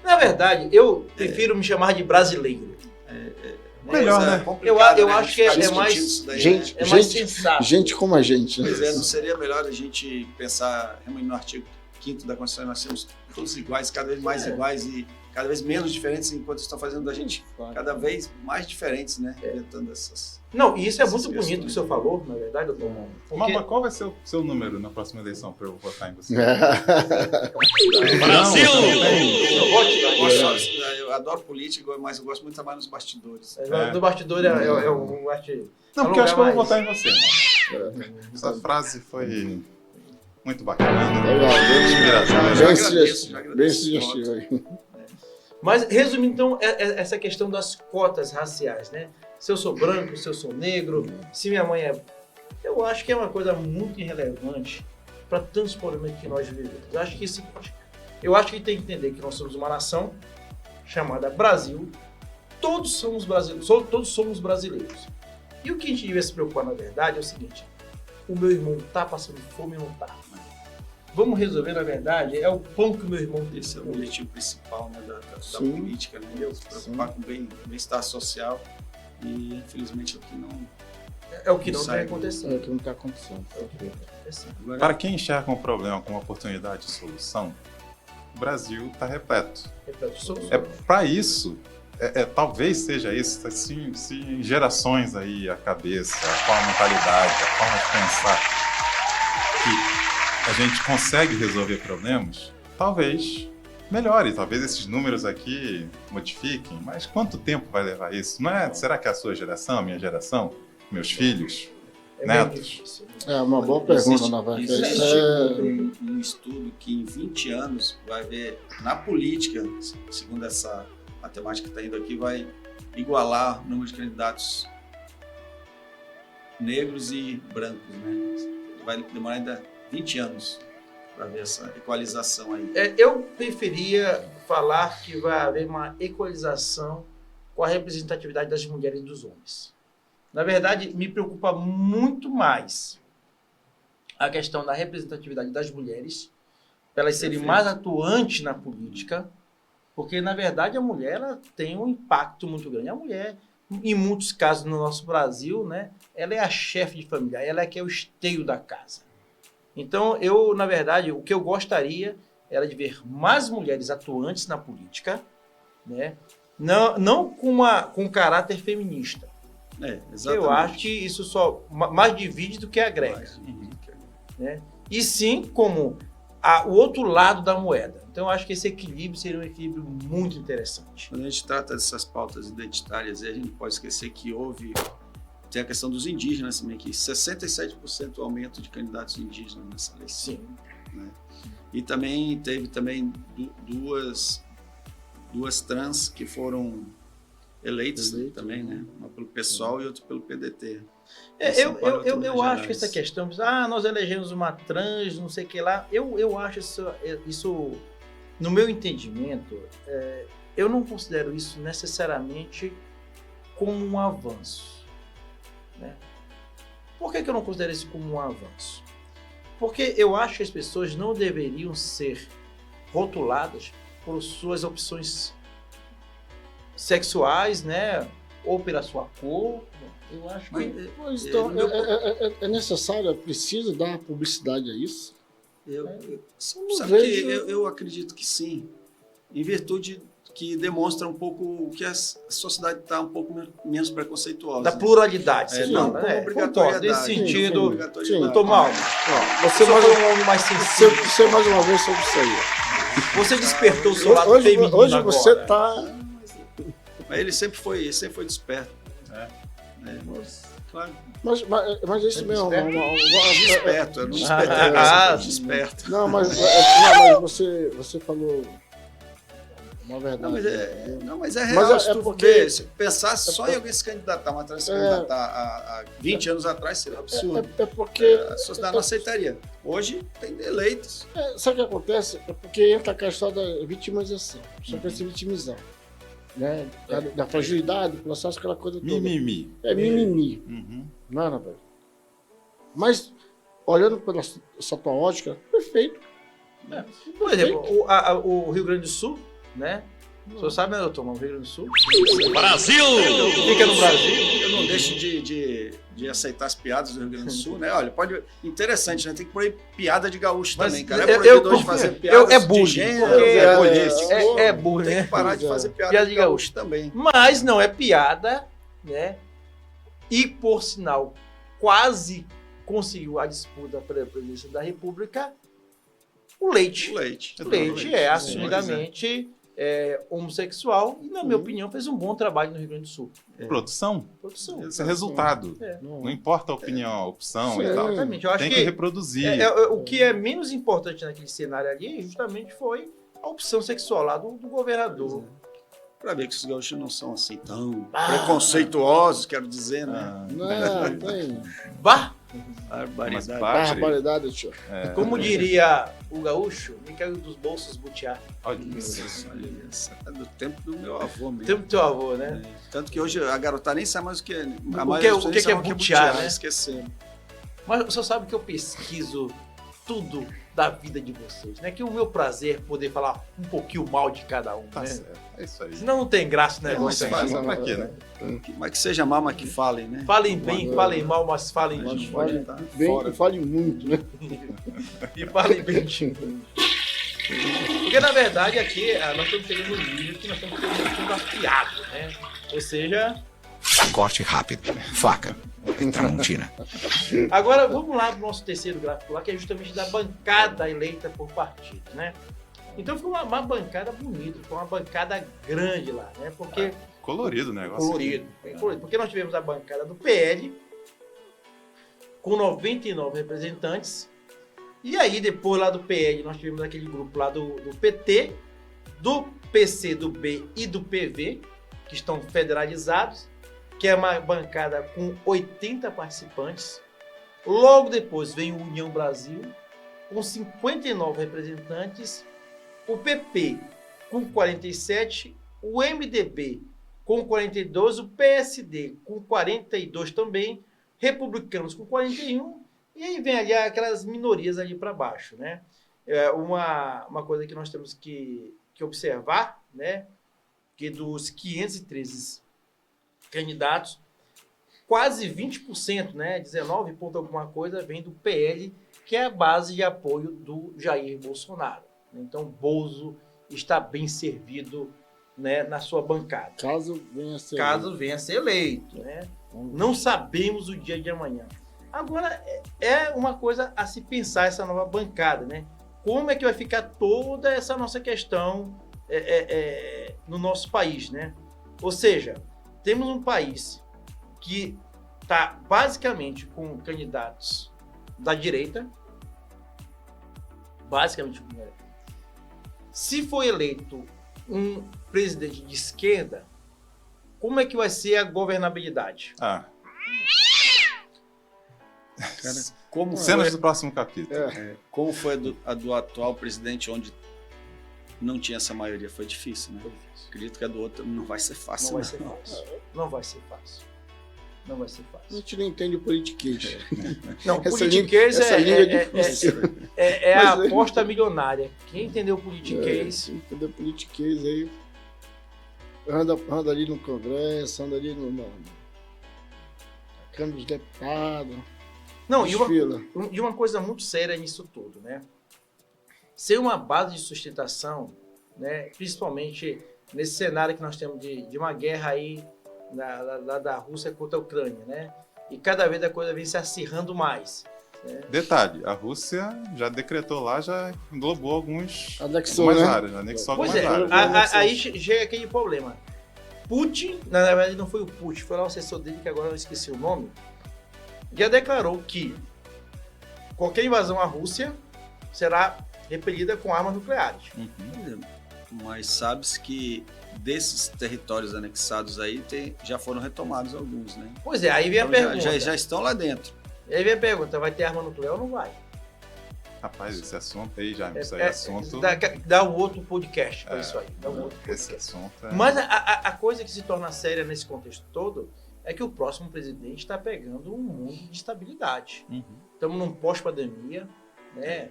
[SPEAKER 2] Na verdade, eu prefiro me chamar de brasileiro.
[SPEAKER 5] Melhor,
[SPEAKER 4] Mas é
[SPEAKER 5] né?
[SPEAKER 4] complicado,
[SPEAKER 2] Eu
[SPEAKER 4] né?
[SPEAKER 2] acho que é
[SPEAKER 4] A gente ficar
[SPEAKER 2] mais-
[SPEAKER 4] discutindo isso daí,
[SPEAKER 3] Gente,
[SPEAKER 4] né?
[SPEAKER 2] É mais sensato.
[SPEAKER 3] Gente como a gente. Né?
[SPEAKER 4] Pois é, não seria melhor a gente pensar realmente no artigo 5º da Constituição, nós somos todos iguais, cada vez mais iguais, e cada vez menos diferentes, enquanto estão fazendo da gente cada vez mais diferentes, né? Inventando essas...
[SPEAKER 2] Não, e isso é muito
[SPEAKER 4] Essas
[SPEAKER 2] bonito que o
[SPEAKER 4] questões.
[SPEAKER 2] senhor falou, na verdade, doutor. Porque...
[SPEAKER 5] Mas qual vai ser o seu número na próxima eleição para eu votar em você?
[SPEAKER 6] Brasil!
[SPEAKER 4] Eu adoro política, mas eu gosto muito de trabalhar nos bastidores.
[SPEAKER 2] Do bastidor eu acho que...
[SPEAKER 5] Não, porque eu acho que eu vou
[SPEAKER 2] mais-
[SPEAKER 5] votar em você, mano. Essa frase foi muito bacana.
[SPEAKER 3] Legal,
[SPEAKER 5] Inspiradora.
[SPEAKER 4] Já
[SPEAKER 3] bem
[SPEAKER 4] agradeço,
[SPEAKER 3] sugestivo, bem sugestivo aí.
[SPEAKER 2] Mas, resumindo, então, essa questão das cotas raciais, né? Se eu sou branco, se eu sou negro, se minha mãe é... Eu acho que é uma coisa muito irrelevante para tantos problemas que nós vivemos. Eu acho que tem que entender que nós somos uma nação chamada Brasil. Todos somos brasileiros. E o que a gente devia se preocupar, na verdade, é o seguinte. O meu irmão está passando fome ou não está? Vamos resolver, na verdade, é o pão que o meu irmão tem.
[SPEAKER 4] Esse é o objetivo principal, né, da
[SPEAKER 3] Sim.
[SPEAKER 4] política, né? Eu se preocupar com o bem-estar social e, infelizmente, o que não...
[SPEAKER 2] É o que não
[SPEAKER 4] Sai.
[SPEAKER 2] está acontecendo.
[SPEAKER 3] É o que não está acontecendo.
[SPEAKER 4] Agora,
[SPEAKER 5] Para quem enxerga um problema como oportunidade de solução, o Brasil está repleto. Para isso, talvez seja isso, se gerações aí, a cabeça, a mentalidade, a forma de pensar, que a gente consegue resolver problemas, talvez melhore, talvez esses números aqui modifiquem, mas quanto tempo vai levar isso? Não é? Será que é a sua geração, a minha geração, meus filhos, netos?
[SPEAKER 3] É uma boa pergunta, na verdade.
[SPEAKER 4] existe
[SPEAKER 3] Isso é-
[SPEAKER 4] um estudo que em 20 anos vai ver, na política, segundo essa matemática que está indo aqui, vai igualar o número de candidatos negros e brancos, né? Vai demorar ainda 20 anos para ver essa equalização aí.
[SPEAKER 2] Eu preferia falar que vai haver uma equalização com a representatividade das mulheres e dos homens. Na verdade, me preocupa muito mais a questão da representatividade das mulheres, para elas serem
[SPEAKER 4] Perfeito.
[SPEAKER 2] mais atuantes na política, porque, na verdade, a mulher ela tem um impacto muito grande. A mulher, em muitos casos no nosso Brasil, né, ela é a chefe de família, ela é que é o esteio da casa. Então, na verdade, o que eu gostaria era de ver mais mulheres atuantes na política, né, não com caráter feminista.
[SPEAKER 4] Exatamente.
[SPEAKER 2] Eu acho que isso só mais divide do que agrega.
[SPEAKER 4] Uhum.
[SPEAKER 2] Né? E sim como o outro lado da moeda. Então eu acho que esse equilíbrio seria um equilíbrio muito interessante.
[SPEAKER 4] Quando a gente trata dessas pautas identitárias, a gente não pode esquecer que tem a questão dos indígenas também, que 67% aumento de candidatos indígenas nessa eleição.
[SPEAKER 2] Sim.
[SPEAKER 4] Né? E também teve duas trans que foram eleitas também, né? Uma pelo PSOL e outra pelo PDT.
[SPEAKER 2] Eu acho que essa questão, nós elegemos uma trans, não sei o que lá, eu acho isso no meu entendimento, eu não considero isso necessariamente como um avanço. Né? Por que eu não considero isso como um avanço? Porque eu acho que as pessoas não deveriam ser rotuladas por suas opções sexuais, né? Ou pela sua cor. Eu acho que...
[SPEAKER 3] Mas, então, é necessário, é preciso dar publicidade a isso?
[SPEAKER 4] Sabe
[SPEAKER 3] vejo-
[SPEAKER 4] que eu acredito que sim, em virtude que demonstra um pouco que a sociedade está um pouco menos preconceituosa.
[SPEAKER 2] Da pluralidade, você
[SPEAKER 4] não,
[SPEAKER 2] fala,
[SPEAKER 4] como
[SPEAKER 2] né?
[SPEAKER 4] obrigatoriedade.
[SPEAKER 2] Concordo, nesse sentido,
[SPEAKER 3] Sim.
[SPEAKER 2] doutor Mauro,
[SPEAKER 3] Você
[SPEAKER 2] você foi um homem mais sensível.
[SPEAKER 3] Você mais uma vez sobre isso aí.
[SPEAKER 2] Você despertou o seu lado feminino
[SPEAKER 3] Hoje
[SPEAKER 2] agora.
[SPEAKER 3] você está...
[SPEAKER 4] Mas ele sempre foi desperto. Claro,
[SPEAKER 3] Mas isso mesmo.
[SPEAKER 4] desperto, eu não despertei,
[SPEAKER 2] Ah,
[SPEAKER 4] eu desperto.
[SPEAKER 3] Não, mas você falou uma verdade.
[SPEAKER 4] Mas é real,
[SPEAKER 3] Mas
[SPEAKER 4] se tu
[SPEAKER 3] porque-
[SPEAKER 4] se pensar só em alguém se candidatar, uma trans se candidatar há 20 anos atrás, seria absurdo.
[SPEAKER 3] É porque...
[SPEAKER 4] A sociedade não aceitaria. Hoje tem eleitos.
[SPEAKER 3] Sabe o que acontece? É porque entra a questão da vitimização. Só quer se vitimizar. Né? Da fragilidade, do processo, aquela coisa toda.
[SPEAKER 5] Mimimi.
[SPEAKER 3] É mimimi.
[SPEAKER 5] Uhum.
[SPEAKER 3] Não, não, velho. Mas, olhando pela essa tua ótica, perfeito.
[SPEAKER 2] Por exemplo, o Rio Grande do Sul, né? O senhor sabe, né, doutor? No Rio Grande do Sul.
[SPEAKER 4] Brasil!
[SPEAKER 2] Fica no Brasil.
[SPEAKER 4] Eu não deixo de aceitar as piadas do Rio Grande do Sul, né? Olha, interessante, né? Tem que pôr piada de gaúcho
[SPEAKER 2] Mas
[SPEAKER 4] também, cara. É
[SPEAKER 2] eu-
[SPEAKER 4] proibidor
[SPEAKER 2] eu-
[SPEAKER 4] de fazer piadas
[SPEAKER 2] é bullying,
[SPEAKER 4] de gênero,
[SPEAKER 2] porque
[SPEAKER 4] é político.
[SPEAKER 2] É burro,
[SPEAKER 4] Tem
[SPEAKER 2] né?
[SPEAKER 4] que parar de fazer piada,
[SPEAKER 2] Piada
[SPEAKER 4] de
[SPEAKER 2] de
[SPEAKER 4] gaúcho também.
[SPEAKER 2] Mas não é piada, né? E, por sinal, quase conseguiu a disputa pela presidência da República o Leite.
[SPEAKER 4] O Leite.
[SPEAKER 2] O Leite é
[SPEAKER 4] Sim,
[SPEAKER 2] assumidamente homossexual e, na minha opinião, fez um bom trabalho no Rio Grande do Sul.
[SPEAKER 5] Produção,
[SPEAKER 2] Produção.
[SPEAKER 5] isso é resultado. Não importa a opinião, a opção e tal.
[SPEAKER 2] Exatamente. Eu acho
[SPEAKER 5] Tem que
[SPEAKER 2] que
[SPEAKER 5] reproduzir.
[SPEAKER 2] o que é menos importante naquele cenário ali justamente foi a opção sexual lá do governador.
[SPEAKER 4] Pra ver que os gaúchos não são assim tão
[SPEAKER 2] Ah.
[SPEAKER 4] preconceituosos, quero dizer, né?
[SPEAKER 5] Ah,
[SPEAKER 3] Não, tem
[SPEAKER 2] Bah!
[SPEAKER 5] mas
[SPEAKER 4] Barbaridade.
[SPEAKER 5] padre,
[SPEAKER 3] barbaridade, tio.
[SPEAKER 2] Como diria o gaúcho, me caiu dos bolsos butiá.
[SPEAKER 5] olha isso.
[SPEAKER 4] Olha isso, é do tempo do meu avô mesmo.
[SPEAKER 2] Tempo do teu avô, né?
[SPEAKER 4] Tanto que hoje a garotada nem sabe mais o que é. A
[SPEAKER 2] O
[SPEAKER 4] maioria
[SPEAKER 2] que-
[SPEAKER 4] das
[SPEAKER 2] o que
[SPEAKER 4] pessoas
[SPEAKER 2] que é
[SPEAKER 4] sabe
[SPEAKER 2] butiá, né?
[SPEAKER 4] Esqueceram.
[SPEAKER 2] Mas o senhor sabe que eu pesquiso tudo da vida de vocês, né? Que o meu prazer é poder falar um pouquinho mal de cada um,
[SPEAKER 5] Tá
[SPEAKER 2] né?
[SPEAKER 5] certo. É isso aí.
[SPEAKER 2] Senão não tem graça o negócio.
[SPEAKER 5] Mas
[SPEAKER 2] aí.
[SPEAKER 5] pra quê, né?
[SPEAKER 4] Mas que seja mal, mas que falem, né?
[SPEAKER 2] Falem bem, falem mal, mas falem
[SPEAKER 4] Mas
[SPEAKER 2] de
[SPEAKER 4] pode
[SPEAKER 3] Fale
[SPEAKER 4] estar
[SPEAKER 3] bem
[SPEAKER 4] fora.
[SPEAKER 3] e fale muito, né?
[SPEAKER 2] E falem bem de Porque, na verdade, aqui nós estamos chegando no nível que nós estamos tudo afiado, né? Ou seja,
[SPEAKER 6] Corte rápido. Faca. Tramontina.
[SPEAKER 2] agora vamos lá para o nosso terceiro gráfico lá, que é justamente da bancada eleita por partido, né? Então ficou uma bancada bonita, ficou uma bancada grande lá, né? Porque
[SPEAKER 5] Colorido o negócio.
[SPEAKER 2] colorido, bem colorido. Porque nós tivemos a bancada do PL com 99 representantes. E aí, depois lá do PL, nós tivemos aquele grupo lá do PT, do PC, do B e do PV, que estão federalizados, que é uma bancada com 80 participantes. Logo depois vem o União Brasil, com 59 representantes, o PP com 47, o MDB com 42, o PSD com 42 também, republicanos com 41, e aí vem ali aquelas minorias ali para baixo, né? Uma coisa que nós temos que observar, né? Que dos 513 candidatos, quase 20%, né? 19 ponto alguma coisa, vem do PL, que é a base de apoio do Jair Bolsonaro. Então, Bozo está bem servido, né, na sua bancada.
[SPEAKER 3] Caso venha a ser.
[SPEAKER 2] Caso venha a ser eleito, né? Não sabemos o dia de amanhã. Agora, é uma coisa a se pensar essa nova bancada, né? Como é que vai ficar toda essa nossa questão no nosso país, né? Ou seja, temos um país que está basicamente com candidatos da direita, basicamente com direita. Se for eleito um presidente de esquerda, como é que vai ser a governabilidade?
[SPEAKER 5] Ah,
[SPEAKER 4] Cara, como
[SPEAKER 5] cenas
[SPEAKER 4] foi,
[SPEAKER 5] do próximo capítulo.
[SPEAKER 4] como foi a do atual presidente, onde não tinha essa maioria? Foi difícil, né? Acredito que a do outro não vai ser fácil.
[SPEAKER 2] Não vai ser fácil. Não vai ser fácil. Não vai ser
[SPEAKER 3] A
[SPEAKER 2] fácil.
[SPEAKER 3] gente não entende politiquês.
[SPEAKER 2] Não,
[SPEAKER 3] Essa
[SPEAKER 2] politiquês
[SPEAKER 3] essa língua é difícil.
[SPEAKER 2] é a
[SPEAKER 3] Mas é-
[SPEAKER 2] aposta milionária. Quem entendeu politiquês,
[SPEAKER 3] Entendeu? Politiquês aí. Anda ali no Congresso, anda ali na Câmara dos Deputados.
[SPEAKER 2] não,
[SPEAKER 3] desfila.
[SPEAKER 2] e uma coisa muito séria nisso tudo, né? Ser uma base de sustentação, né? Principalmente nesse cenário que nós temos de uma guerra aí da Rússia contra a Ucrânia, né? E cada vez a coisa vem se acirrando mais.
[SPEAKER 5] Detalhe, a Rússia já decretou lá, já englobou algumas
[SPEAKER 3] Anexou,
[SPEAKER 5] algumas
[SPEAKER 3] né?
[SPEAKER 5] áreas, anexou
[SPEAKER 2] Pois
[SPEAKER 5] algumas
[SPEAKER 2] é,
[SPEAKER 5] áreas.
[SPEAKER 2] aí chega aquele problema. Putin, na verdade não foi o Putin, foi lá o assessor dele, que agora eu esqueci o nome, já declarou que qualquer invasão à Rússia será repelida com armas nucleares.
[SPEAKER 5] Uhum.
[SPEAKER 4] Mas sabe-se que desses territórios anexados aí já foram retomados alguns, né?
[SPEAKER 2] Pois é, aí vem a
[SPEAKER 4] Então,
[SPEAKER 2] pergunta.
[SPEAKER 4] já estão lá dentro.
[SPEAKER 2] Aí vem a pergunta, vai ter arma nuclear ou não vai?
[SPEAKER 5] Rapaz, esse assunto aí já isso aí é assunto.
[SPEAKER 2] Dá um outro podcast para isso aí. Dá um outro
[SPEAKER 5] Esse
[SPEAKER 2] podcast.
[SPEAKER 5] assunto é.
[SPEAKER 2] Mas a coisa que se torna séria nesse contexto todo é que o próximo presidente está pegando um mundo de estabilidade.
[SPEAKER 5] Uhum.
[SPEAKER 2] Estamos num pós-pandemia, né?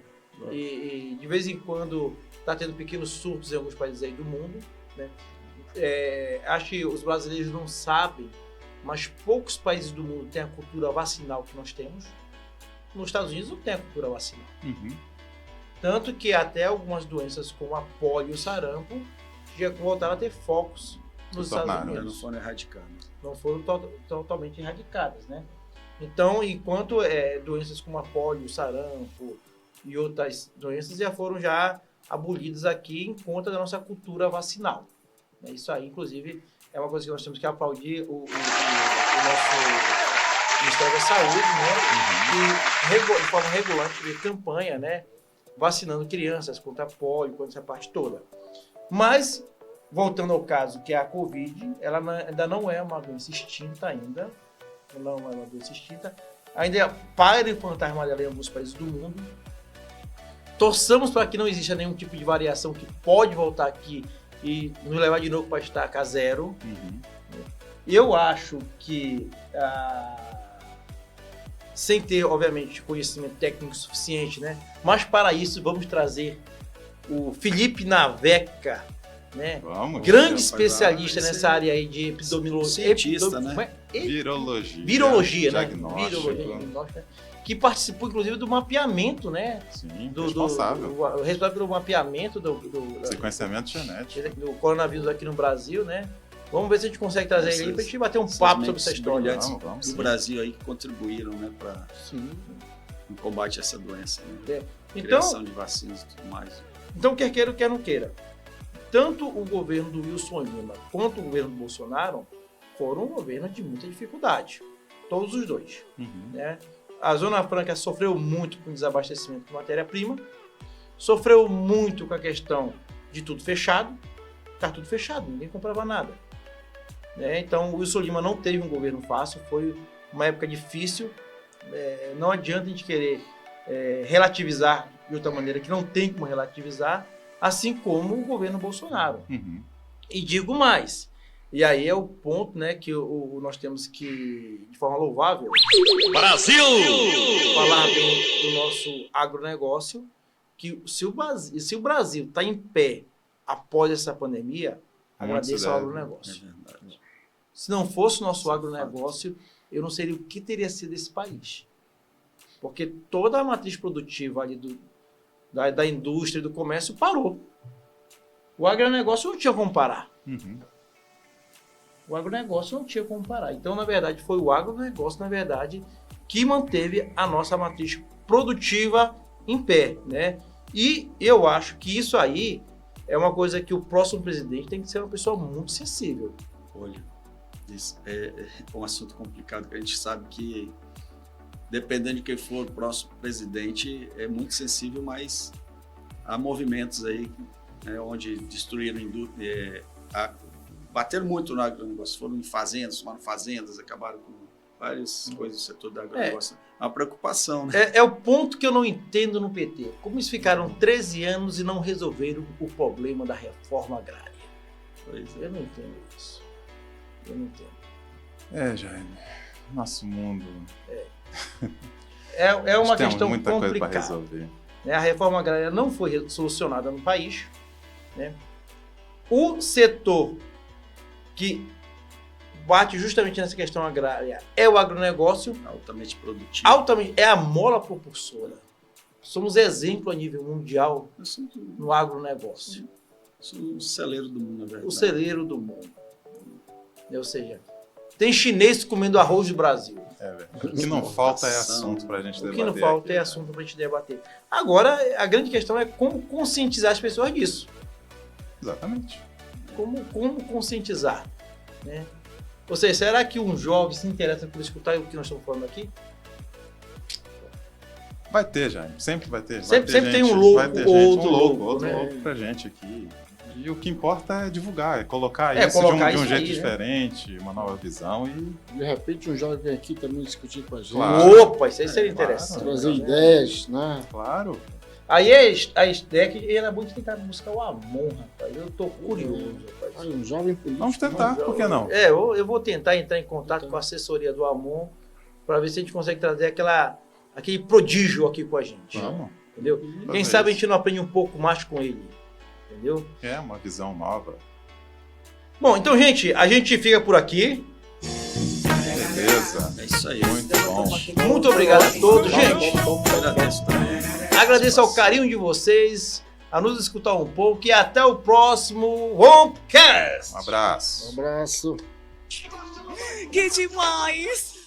[SPEAKER 2] E de vez em quando está tendo pequenos surtos em alguns países aí do mundo. né? Acho que os brasileiros não sabem, mas poucos países do mundo têm a cultura vacinal que nós temos. Nos Estados Unidos não tem a cultura vacinal.
[SPEAKER 5] Uhum.
[SPEAKER 2] Tanto que até algumas doenças como a polio e o sarampo já voltaram a ter focos nos Estados
[SPEAKER 5] tornaram,
[SPEAKER 4] Não
[SPEAKER 2] Unidos.
[SPEAKER 4] foram erradicados.
[SPEAKER 2] Não foram totalmente erradicadas, né? Então, enquanto doenças como a polio, o sarampo e outras doenças já foram abolidas aqui em conta da nossa cultura vacinal. Isso aí, inclusive, é uma coisa que nós temos que aplaudir o nosso Ministério da Saúde, né? Que de forma regular de campanha, né? Vacinando crianças contra a polio, contra essa parte toda. Mas, voltando ao caso, que é a Covid, ela ainda não é uma doença extinta ainda. Não é uma doença extinta. Ainda para o fantasma dela em alguns países do mundo. Torçamos para que não exista nenhum tipo de variação que pode voltar aqui e nos levar de novo para estaca zero.
[SPEAKER 5] Uhum.
[SPEAKER 2] Eu acho que, sem ter, obviamente, conhecimento técnico suficiente, né? Mas para isso vamos trazer o Felipe Naveca, né?
[SPEAKER 5] Vamos.
[SPEAKER 2] Grande
[SPEAKER 4] rapaz,
[SPEAKER 2] especialista
[SPEAKER 4] esse
[SPEAKER 2] nessa área aí de epidemiologia.
[SPEAKER 4] Cientista, né?
[SPEAKER 2] Como é?
[SPEAKER 5] Virologia.
[SPEAKER 2] Virologia, né?
[SPEAKER 5] Diagnóstico.
[SPEAKER 2] Virologia, diagnóstica, que participou, inclusive, do mapeamento, né?
[SPEAKER 5] Sim,
[SPEAKER 2] Do
[SPEAKER 5] responsável.
[SPEAKER 2] responsável pelo mapeamento
[SPEAKER 5] Sequenciamento genético.
[SPEAKER 2] do coronavírus aqui no Brasil, né? Vamos ver se a gente consegue trazer ele aí pra gente bater um
[SPEAKER 4] Essas
[SPEAKER 2] papo sobre
[SPEAKER 4] mentes
[SPEAKER 2] essa história.
[SPEAKER 4] brilhantes
[SPEAKER 5] Vamos,
[SPEAKER 4] do
[SPEAKER 5] sim.
[SPEAKER 4] Brasil aí que contribuíram, né, para
[SPEAKER 3] Sim.
[SPEAKER 4] o combate a essa doença, né?
[SPEAKER 2] Então,
[SPEAKER 4] Criação de vacinas e tudo mais.
[SPEAKER 2] então, quer queira ou quer não queira, tanto o governo do Wilson Lima quanto o governo do Bolsonaro foram governos de muita dificuldade. Todos os dois.
[SPEAKER 5] Uhum.
[SPEAKER 2] Né? A Zona Franca sofreu muito com o desabastecimento de matéria-prima, sofreu muito com a questão de tudo fechado. Está tudo fechado, ninguém comprava nada. Né? Então, o Wilson Lima não teve um governo fácil, foi uma época difícil. Não adianta a gente querer relativizar de outra maneira, que não tem como relativizar, assim como o governo Bolsonaro.
[SPEAKER 5] Uhum.
[SPEAKER 2] E digo mais, e aí é o ponto, né, que nós temos que, de forma louvável,
[SPEAKER 6] Brasil!
[SPEAKER 2] falar bem do nosso agronegócio, que se o Brasil está em pé após essa pandemia, agradeço ao
[SPEAKER 5] deve.
[SPEAKER 4] É
[SPEAKER 2] agronegócio.
[SPEAKER 4] verdade.
[SPEAKER 2] Se não fosse o nosso agronegócio, eu não seria o que teria sido esse país. Porque toda a matriz produtiva ali da indústria e do comércio parou. O agronegócio não tinha como parar.
[SPEAKER 5] Uhum.
[SPEAKER 2] O agronegócio não tinha como parar. Então, na verdade, foi o agronegócio, na verdade, que manteve a nossa matriz produtiva em pé, né? E eu acho que isso aí é uma coisa que o próximo presidente tem que ser uma pessoa muito sensível.
[SPEAKER 4] Olha, isso é um assunto complicado, que a gente sabe que, dependendo de quem for o próximo presidente, é muito sensível, mas há movimentos aí, né, onde destruíram bateram muito no agronegócio, foram em fazendas, tomaram fazendas, acabaram com várias coisas do setor do agronegócio. É uma preocupação, né?
[SPEAKER 2] É o ponto que eu não entendo no PT. Como eles ficaram 13 anos e não resolveram o problema da reforma agrária?
[SPEAKER 4] Pois
[SPEAKER 2] Eu não entendo isso. Eu não entendo.
[SPEAKER 5] Jaime. Nosso mundo.
[SPEAKER 2] É uma
[SPEAKER 5] Nós temos
[SPEAKER 2] questão
[SPEAKER 5] muita coisa para
[SPEAKER 2] complicada.
[SPEAKER 5] resolver.
[SPEAKER 2] Né? A reforma agrária não foi solucionada no país. Né? O setor que bate justamente nessa questão agrária é o agronegócio,
[SPEAKER 4] altamente produtivo.
[SPEAKER 2] altamente, é a mola propulsora. Somos exemplo a nível mundial
[SPEAKER 4] Eu sou
[SPEAKER 2] no agronegócio.
[SPEAKER 4] o celeiro do mundo, na verdade.
[SPEAKER 2] O celeiro do mundo. Ou seja, tem chinês comendo arroz do Brasil.
[SPEAKER 5] O que não falta é assunto para a gente
[SPEAKER 2] O
[SPEAKER 5] debater.
[SPEAKER 2] que não falta
[SPEAKER 5] aqui,
[SPEAKER 2] é assunto para a gente debater. Agora, a grande questão é como conscientizar as pessoas disso.
[SPEAKER 5] Exatamente.
[SPEAKER 2] Como conscientizar? Né? Ou seja, será que um jovem se interessa por escutar o que nós estamos falando aqui?
[SPEAKER 5] Vai ter, Jaime. Sempre vai ter.
[SPEAKER 2] Sempre
[SPEAKER 5] vai ter
[SPEAKER 2] tem
[SPEAKER 5] gente,
[SPEAKER 2] um louco,
[SPEAKER 5] vai ter
[SPEAKER 2] outro
[SPEAKER 5] gente,
[SPEAKER 2] louco,
[SPEAKER 5] outro
[SPEAKER 2] né?
[SPEAKER 5] louco pra gente aqui. E o que importa é divulgar, é colocar
[SPEAKER 2] É,
[SPEAKER 5] isso
[SPEAKER 2] colocar
[SPEAKER 5] de um
[SPEAKER 2] isso
[SPEAKER 5] jeito
[SPEAKER 2] aí, né?
[SPEAKER 5] diferente, uma nova visão e
[SPEAKER 3] De repente um jovem vem aqui também discutir com a gente.
[SPEAKER 5] Claro.
[SPEAKER 2] Opa, isso aí seria
[SPEAKER 5] Claro.
[SPEAKER 2] interessante.
[SPEAKER 3] Trazer ideias, né?
[SPEAKER 5] claro.
[SPEAKER 2] Aí a ideia é que era muito tentar buscar o Amon, rapaz. Eu tô curioso, rapaz.
[SPEAKER 3] Aí, um jovem político.
[SPEAKER 5] Vamos tentar, por que não?
[SPEAKER 2] Eu vou tentar entrar em contato com a assessoria do Amon para ver se a gente consegue trazer aquele prodígio aqui com a gente.
[SPEAKER 5] Vamos.
[SPEAKER 2] Entendeu? Quem sabe a gente não aprende um pouco mais com ele. Entendeu?
[SPEAKER 5] É uma visão nova.
[SPEAKER 2] Bom, então, gente, a gente fica por aqui.
[SPEAKER 5] Beleza.
[SPEAKER 4] É isso aí.
[SPEAKER 5] Muito bom.
[SPEAKER 2] Muito obrigado a todos, gente.
[SPEAKER 4] Agradeço também.
[SPEAKER 2] Agradeço ao carinho de vocês, a nos escutar um pouco e até o próximo Rompcast.
[SPEAKER 5] Um abraço.
[SPEAKER 3] Um abraço.
[SPEAKER 7] Que demais!